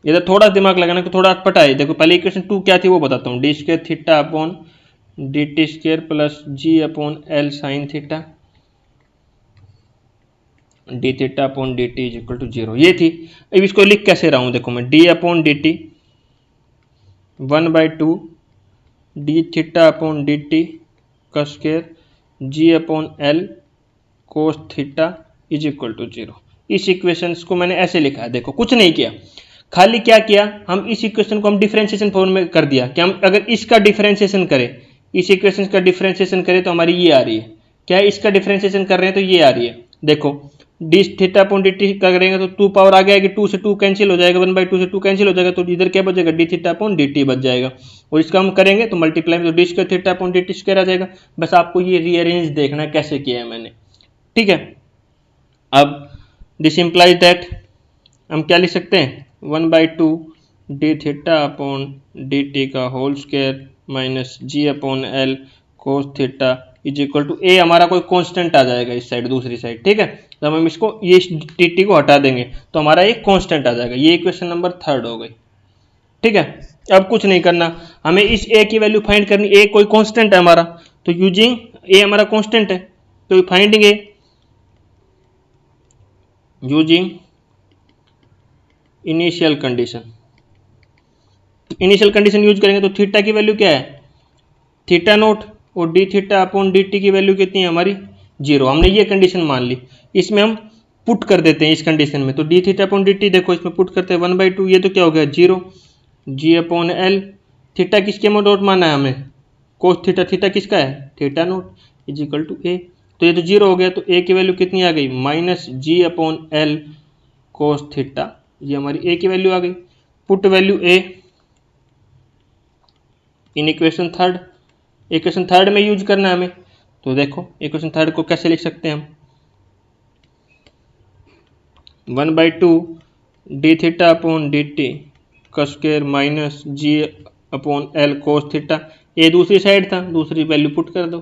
इधर थोड़ा दिमाग लगाना, थोड़ा अटपटा है। देखो पहले इक्वेशन 2 क्या थी वो बताता हूँ, D square theta upon D T square plus G upon L sine theta D theta upon D T is equal to 0, ये थी। अब इसको लिख कैसे रहा हूँ, देखो मैं D upon D T 1/2 D theta upon D T का square G upon L cos theta is equal to 0। इस इक्वेशन को मैंने ऐसे लिखा है, देखो कुछ नहीं किया, खाली क्या किया, हम इस इक्वेशन को हम डिफरेंशिएशन फॉर्म में कर दिया कि हम अगर इसका डिफरेंशिएशन करें, इस इक्वेशन का डिफरेंशिएशन करें तो हमारी ये आ रही है। क्या है, इसका डिफरेंशिएशन कर रहे हैं तो ये आ रही है। देखो D theta upon D T का करेंगे तो 2 पावर आ गया कि 2 से 2 कैंसिल हो जाएगा, 1/2 से 2 कैंसिल हो जाएगा, तो इधर क्या बचेगा, D theta upon D T बच जाएगा। और इसका हम करेंगे तो मल्टीप्लाई में तो D square theta upon D T square आ जाएगा। बस आपको ये रीअरेंज देखना कैसे किया है मैंने, ठीक है। अब दिस इंप्लाइज दैट हम क्या लिख सकते हैं, 1/2 D theta upon D T का whole square minus G upon L cos theta is equal to, A हमारा कोई कांस्टेंट आ जाएगा इस साइड, दूसरी साइड, ठीक है। तो हम इसको ये टी टी को हटा देंगे तो हमारा एक कांस्टेंट आ जाएगा। ये इक्वेशन नंबर 3 हो गई, ठीक है। अब कुछ नहीं करना, हमें इस ए की वैल्यू फाइंड करनी। ए कोई कांस्टेंट है हमारा, तो यूजिंग ए हमारा कांस्टेंट है तो finding A using initial condition. Initial condition use करेंगे तो थीटा की वैल्यू क्या है, थीटा नोट, और D theta upon D T की वैल्यू कितनी है हमारी 0। हमने ये कंडीशन मान ली, इसमें हम पुट कर देते हैं इस कंडीशन में। तो D theta upon D T देखो इसमें पुट करते हैं 1/2, ये तो क्या हो गया 0, जी अपॉन एल, थीटा किसके में नोट माना है हमें, कोस थीटा, थीटा किसका है theta naught is equal to A. तो ये तो 0 हो गया, तो ए की वैल्यू कितनी आ गई, minus G upon L cos theta, ये हमारी ए की वैल्यू आ गई। Put value A in equation 3, equation 3 में यूज करना है हमें। तो देखो इक्वेशन 3 को कैसे लिख सकते हैं हम, 1/2 D theta upon D T का square minus G upon L cos theta, ए दूसरी साइड था, दूसरी वैल्यू पुट कर दो,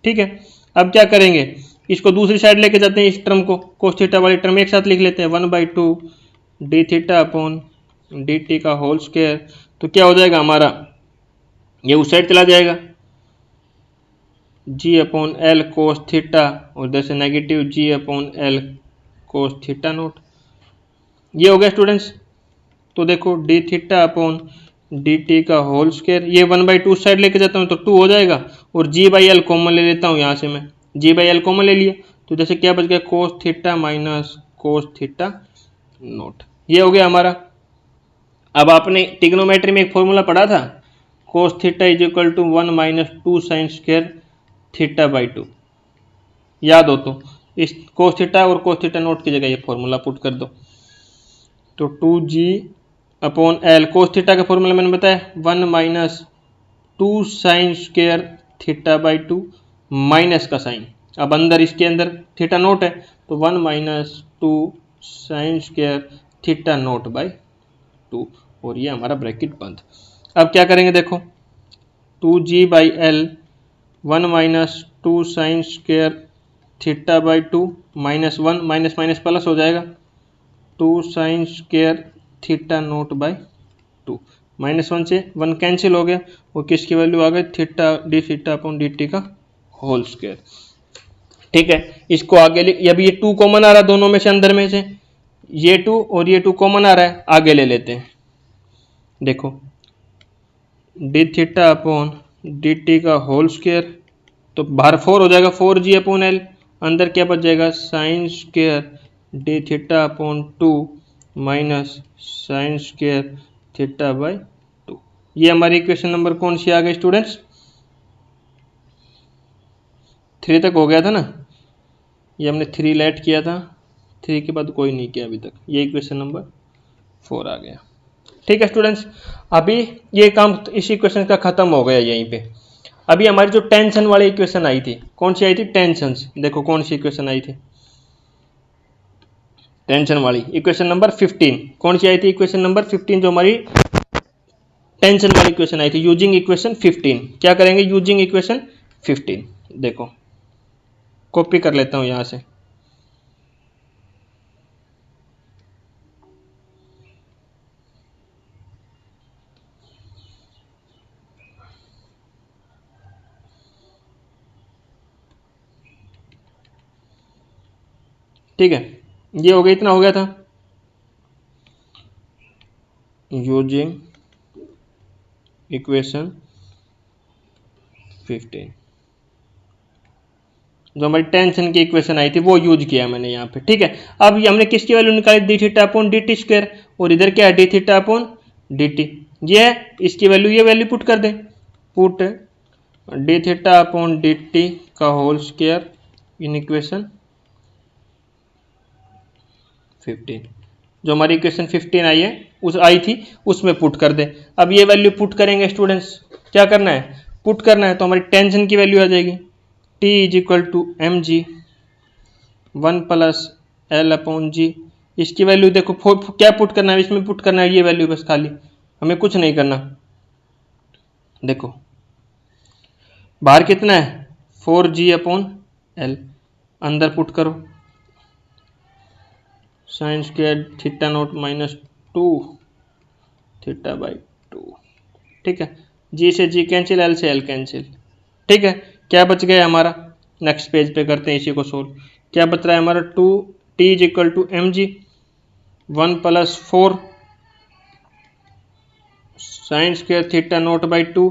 ठीक है। अब क्या करेंगे, इसको दूसरी साइड लेके जाते हैं, इस टर्म को, कोस थीटा वाली टर्म एक साथ लिख लेते हैं, 1/2 D theta upon D T का होल स्क्वायर, तो क्या हो जाएगा हमारा, ये उस साइड चला जाएगा, G upon L cos theta, और इधर से negative G upon L cos theta naught, ये हो गया स्टूडेंट्स। तो देखो D theta upon D T का होल स्क्वायर, ये 1/2 साइड लेके जाता हूँ तो 2 हो जाएगा, और जी बाई एल कॉमन ले लेता हूँ, यहाँ से मैं जी बाई एल कॉमन ले लिया, तो जैसे क्या बच गया, कोस theta minus cos theta naught, ये हो गया हमारा। अब आपने ट्रिग्नोमेट्री में एक फॉर्मूला पढ़ा था, cos theta is equal to 1 minus 2 sine square theta by 2, याद हो तो इस कोस थीटा और कोस थीटा नोट की जगह ये फॉर्मूला पुट कर दो। तो 2g upon L, cos theta का फॉर्मूला मैंने बताया 1 minus 2 sine square theta by 2 minus का साइन, अब अंदर इसके अंदर थीटा नोट है तो 1 minus 2 sine square theta note by 2, और ये हमारा ब्रैकेट बंद। अब क्या करेंगे, देखो 2g by L 1 minus 2 sine square theta by 2 minus 1 minus minus plus हो जाएगा, 2 sine square theta note by 2, -1 से 1 कैंसिल हो गया और किसकी वैल्यू आ गई theta D theta upon D T का होल स्क्वायर। ठीक है, इसको आगे अभी ये 2 कॉमन आ रहा है दोनों में से, अंदर में से ये 2 और ये 2 कॉमन आ रहा है, आगे ले लेते हैं। देखो D theta upon D T का होल स्क्वायर, तो बाहर 4 हो जाएगा 4g अपॉन एल, अंदर क्या बच जाएगा sine square D theta upon 2 minus sine square theta by 2। ये हमारी इक्वेशन नंबर कौन सी आ गई स्टूडेंट्स? 3 तक हो गया था ना, ये हमने 3 लेट किया था, 3 के बाद कोई नहीं किया अभी तक, ये इक्वेशन नंबर 4 आ गया। ठीक है स्टूडेंट्स, अभी ये काम इस इक्वेशन का खत्म हो गया यहीं पे। अभी हमारी जो टेंशन वाली इक्वेशन आई थी, कौन सी आई थी? टेंशन। देखो कौन सी इक्वेशन आई थी टेंशन वाली, इक्वेशन नंबर 15। कौन सी आई थी? इक्वेशन नंबर 15 जो हमारी टेंशन वाली इक्वेशन आई थी, यूजिंग इक्वेशन 15। क्या करेंगे? Using equation 15। देखो कॉपी कर लेता हूं यहां से, ठीक है, ये हो गया, इतना हो गया था। यूजिंग इक्वेशन 15 जो हमारी टेंशन की इक्वेशन आई थी वो यूज किया मैंने यहाँ पे। ठीक है, अब ये हमने किसकी वैल्यू निकाली? D theta upon D T square, और इधर क्या है? D theta upon D t, ये है इसकी वैल्यू, ये वैल्यू पुट कर दें। Put D theta upon D T का होल स्क्वायर इन इक्वेशन 15, जो हमारी इक्वेशन 15 आई है उस आई थी उसमें पुट कर दे। अब ये वैल्यू पुट करेंगे स्टूडेंट्स, क्या करना है? पुट करना है, तो हमारी टेंशन की वैल्यू आ जाएगी T is equal to M G 1 plus L upon G. इसकी वैल्यू देखो क्या पुट करना है? इसमें पुट करना है ये वैल्यू बस, खाली हमें कुछ नहीं करना। देखो बाहर कितना है? 4g अपॉन एल, अंदर पुट करो sign square theta not minus 2 theta by 2। ठीक है, जी से जी कैंसिल, एल से एल कैंसिल। ठीक है, क्या बच गया हमारा? नेक्स्ट पेज पे करते हैं इसी को सोल्व। क्या बच रहा है हमारा? 2t is equal to M G 1 plus 4 sine square theta naught by 2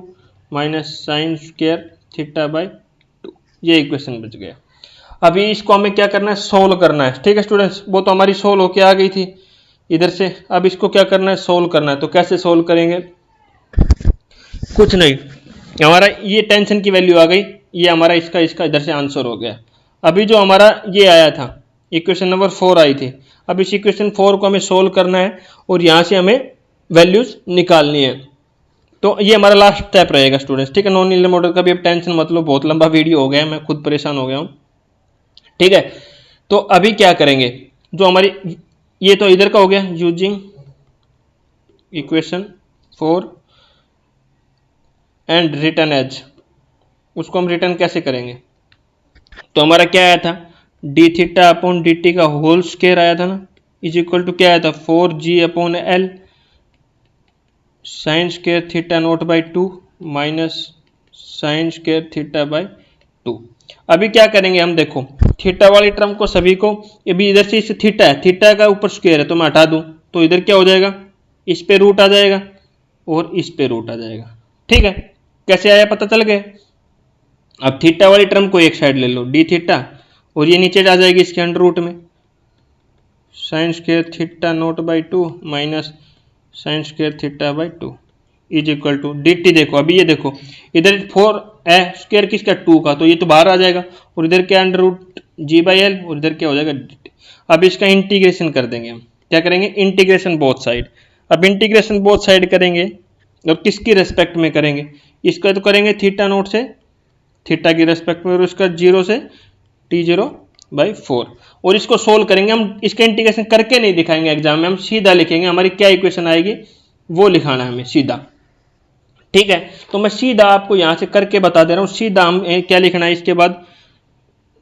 minus sine square theta by 2। ये इक्वेशन बच गया। अभी इसको हमें क्या करना है? सोल्व करना है। ठीक है स्टूडेंट्स, वो तो हमारी सोल्व होके आ गई थी इधर से, अब इसको क्या करना है? सोल्व करना है। तो कैसे सोल्व करेंगे? कुछ नहीं, हमारा ये टेंशन की वैल्यू आ गई, ये हमारा इसका इधर से आंसर हो गया। अभी जो हमारा ये आया था इक्वेशन नंबर 4 आई थी, अब इस इक्वेशन 4 को हमें सोल्व करना है और यहाँ से हमें वैल्यूज निकालनी है। तो ये हमारा लास्ट स्टेप रहेगा स्टूडेंट्स। ठीक है, नॉन लीनियर मॉडल का भी अब टेंशन मतलब, बहुत लंबा वीडियो हो गया है, मैं खुद परेशान हो गया हूँ। ठीक है, तो अभी क्या करेंगे? जो हमारी ये तो इधर का हो गया using equation 4 and written as, उसको हम रिटर्न कैसे करेंगे? तो हमारा क्या आया था? D theta upon D T का होल स्क्वायर आया था ना, इज इक्वल टू क्या आया था? 4g upon L sine square theta naught by 2 minus sine square theta by 2। अभी क्या करेंगे हम? देखो थीटा वाली टर्म को सभी को, ये भी इधर से इस थीटा है, थीटा का ऊपर स्क्वायर है तो मैं हटा दूं, तो इधर क्या हो जाएगा? इस पे रूट आ जाएगा और इस पे रूट आ जाएगा। ठीक है, कैसे आया पता चल गया? अब थीटा वाली टर्म को एक साइड ले लो डी थीटा, और ये नीचे आ जाएगी इसके अंडर रूट में sine square theta naught by 2 minus sine square theta by 2 is equal to D T. देखो अभी ये देखो इधर 4 है स्क्वायर किसका? 2 का, तो ये तो बाहर आ जाएगा, और इधर क्या under root G by L, और इधर क्या हो जाएगा डी टी। अब इसका इंटीग्रेशन कर देंगे हम, क्या करेंगे? Integration both side. अब इंटीग्रेशन बोथ साइड करेंगे और किसकी रेस्पेक्ट में करेंगे? इसका तो करेंगे थीटा नोट से थीटा की रेस्पेक्ट में, और उसका 0 से t0/4, और इसको सोल्व करेंगे हम। इसका इंटीग्रेशन करके नहीं दिखाएंगे एग्जाम में, हम सीधा लिखेंगे, हमारी क्या इक्वेशन आएगी वो लिखाना है हमें सीधा। ठीक है, तो मैं सीधा आपको यहां से करके बता दे रहा हूं, सीधा हम क्या लिखना है इसके बाद?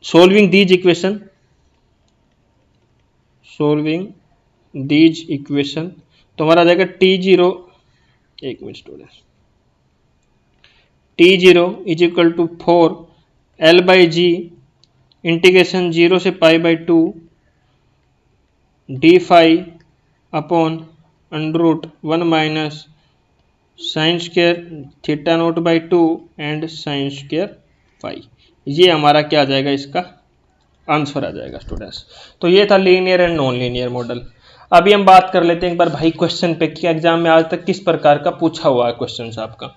Solving these equation, solving these equation, तो हमारा आ जाएगा t0 एक minute students, T0 is equal to 4L/G integration 0 से π/2 d upon √1 minus sine square θ0/2 and sine square phi. ये हमारा क्या आ जाएगा, इसका आंसर आ जाएगा स्टूडेंट्स। तो ये था linear and non linear model. अभी हम बात कर लेते हैं एक बार भाई क्वेश्चन पे कि एग्जाम में आज तक किस प्रकार का पूछा हुआ है क्वेश्चन आपका।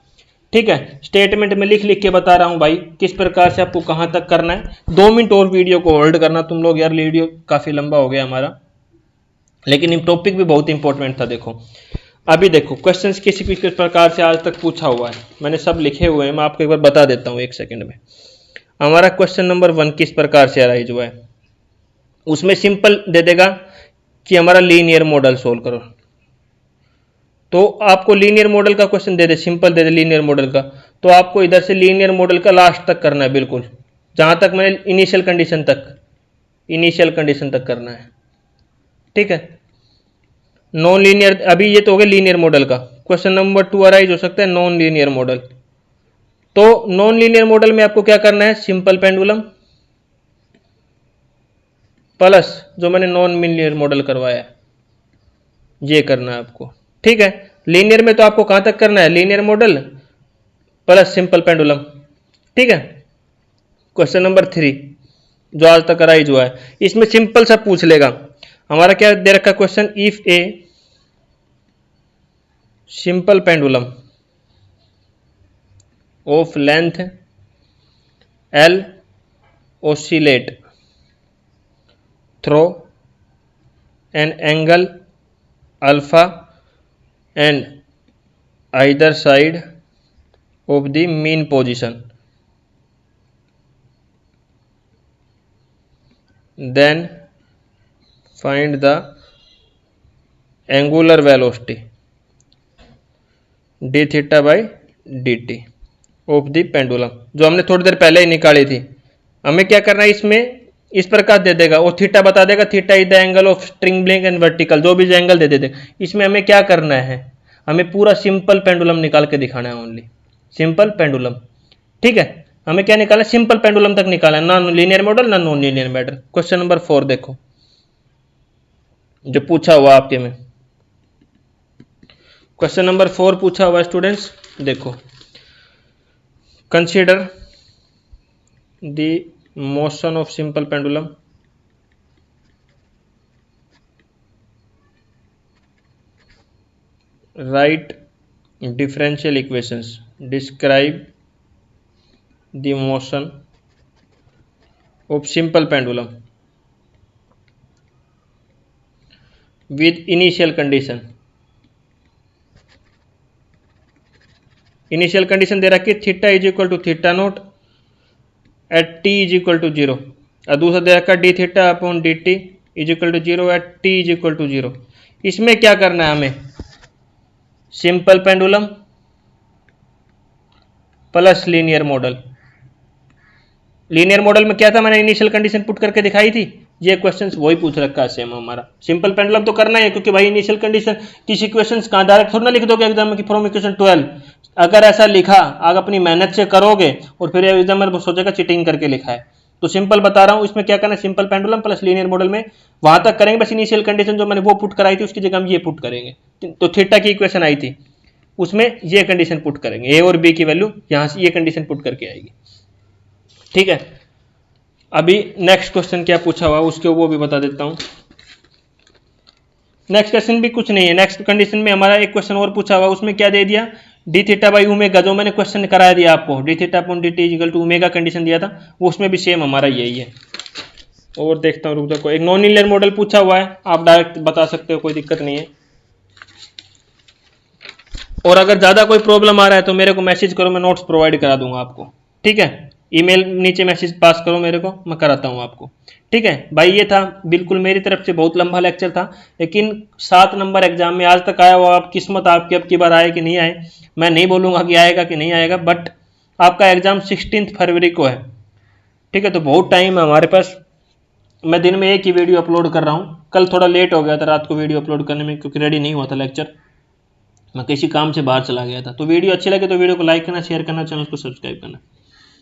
ठीक है, स्टेटमेंट में लिख लिख के बता रहा हूं भाई किस प्रकार से आपको कहां तक करना है। 2 मिनट और वीडियो को होल्ड करना तुम लोग यार, वीडियो काफी लंबा हो गया हमारा, लेकिन टॉपिक भी बहुत इंपॉर्टेंट था। देखो अभी देखो क्वेश्चंस किसी किस प्रकार से आज तक पूछा हुआ है, मैंने सब लिखे हुए हैं, मैं आपको एक बार बता देता हूं एक सेकंड में। हमारा क्वेश्चन नंबर 1 किस प्रकार से अराइज हुआ है, उसमें सिंपल दे देगा कि हमारा लीनियर मॉडल सोल्व करो। तो आपको लीनियर मॉडल का question they they, simple they they linear model का, तो आपको इधर से लीनियर मॉडल का लास्ट तक करना है, बिल्कुल जहां तक मैंने इनिशियल कंडीशन तक करना है। ठीक है, नॉन लीनियर, अभी ये तो हो गया लीनियर मॉडल का। क्वेश्चन नंबर 2 अराइज हो सकता है नॉन लीनियर मॉडल। तो नॉन लीनियर मॉडल में आपको क्या करना है, सिंपल पेंडुलम प्लस जो मैंने नॉन लीनियर मॉडल करवाया है ये करना है आपको। ठीक है, लीनियर में तो आपको कहां तक करना है, linear model plus simple pendulum. ठीक है, क्वेश्चन नंबर 3 जो आज तक अराइज हुआ है, इसमें सिंपल सा पूछ लेगा। हमारा क्या दे रखा question, if A simple pendulum of length L oscillate through an angle alpha and either side of the mean position, then find the angular velocity d theta by dt of the pendulum, जो हमने थोड़ी देर पहले ही निकाली थी। हमें क्या करना है, इसमें इस प्रकार दे देगा और थीटा बता देगा, theta is the angle of string and vertical, जो भी एंगल दे देगा। इसमें हमें क्या करना है, हमें पूरा सिंपल पेंडुलम निकाल के दिखाना है, ओनली सिंपल पेंडुलम। ठीक है, हमें क्या निकालना है, सिंपल पेंडुलम तक निकालना है, ना लीनियर मॉडल ना non linear model. Question number 4 देखो जो पूछा हुआ आपके में, क्वेश्चन नंबर 4 पूछा हुआ स्टूडेंट्स। देखो, consider the motion of simple pendulum write differential equations, describe the motion of simple pendulum with initial condition। Initial condition दे रखी है theta is equal to theta naught at T is equal to 0, और दूसरा दे रखा D theta upon D T is equal to 0 at T is equal to 0। इसमें क्या करना है हमें, simple pendulum plus linear model. Linear model में क्या था, मैंने इनिशियल कंडीशन पुट करके दिखाई थी, ये क्वेश्चंस वही पूछ रखा है सेम हमारा। सिंपल पेंडुलम तो करना है क्योंकि भाई इनिशियल कंडीशन किसी क्वेश्चंस कहां डायरेक्ट थोड़ा ना लिख दोगे एग्जाम में कि फ्रॉम इक्वेशन 12। अगर ऐसा लिखा, अगर अपनी मेहनत से करोगे और फिर एग्जाम में सोचेगा चीटिंग करके लिखा है, तो सिंपल बता रहा हूं इसमें क्या करना है, simple pendulum plus linear model में वहां तक करेंगे, बस इनिशियल कंडीशन जो मैंने वो पुट कराई थी उसकी जगह हम ये पुट करेंगे। तो थीटा की इक्वेशन आई थी उसमें ये कंडीशन पुट करेंगे, ए और बी की वैल्यू यहां से ये कंडीशन पुट करके आएगी। ठीक है, अभी नेक्स्ट क्वेश्चन क्या पूछा हुआ उसके वो भी बता देता हूं। नेक्स्ट क्वेश्चन भी कुछ नहीं है, नेक्स्ट कंडीशन में हमारा एक क्वेश्चन और पूछा हुआ, उसमें क्या दे दिया, डी थीटा बाई ओमेगा, जो मैंने क्वेश्चन कराया दिया आपको, D theta upon D T equal to omega condition दिया था, वो उसमें भी सेम हमारा यही है। और देखता हूँ, रुक जाओ, एक नॉन लीनियर मॉडल पूछा हुआ है, आप डायरेक्ट बता सकते हो, कोई दिक्कत नहीं है। और अगर ज्यादा कोई प्रॉब्लम आ रहा है तो मेरे को मैसेज करो, मैं नोट्स प्रोवाइड करा दूंगा आपको। ठीक है, ईमेल नीचे मैसेज पास करो मेरे को, मैं कराता हूँ आपको। ठीक है भाई, ये था बिल्कुल मेरी तरफ से बहुत लंबा लेक्चर था, लेकिन 7 नंबर एग्जाम में आज तक आया हुआ, आप किस्मत आपकी अब की बार आए कि नहीं आए, मैं नहीं बोलूंगा कि आएगा कि नहीं आएगा, बट आपका एग्जाम 16 फरवरी को है। ठीक है, तो बहुत टाइम है हमारे पास। मैं दिन में एक ही वीडियो अपलोड कर रहा हूँ, कल थोड़ा लेट हो गया था रात को वीडियो अपलोड करने में क्योंकि रेडी नहीं हुआ था लेक्चर। मैं किसी काम से बाहर चला गया था। तो वीडियो अच्छी लगे तो वीडियो को लाइक करना, शेयर करना, चैनल को सब्सक्राइब करना।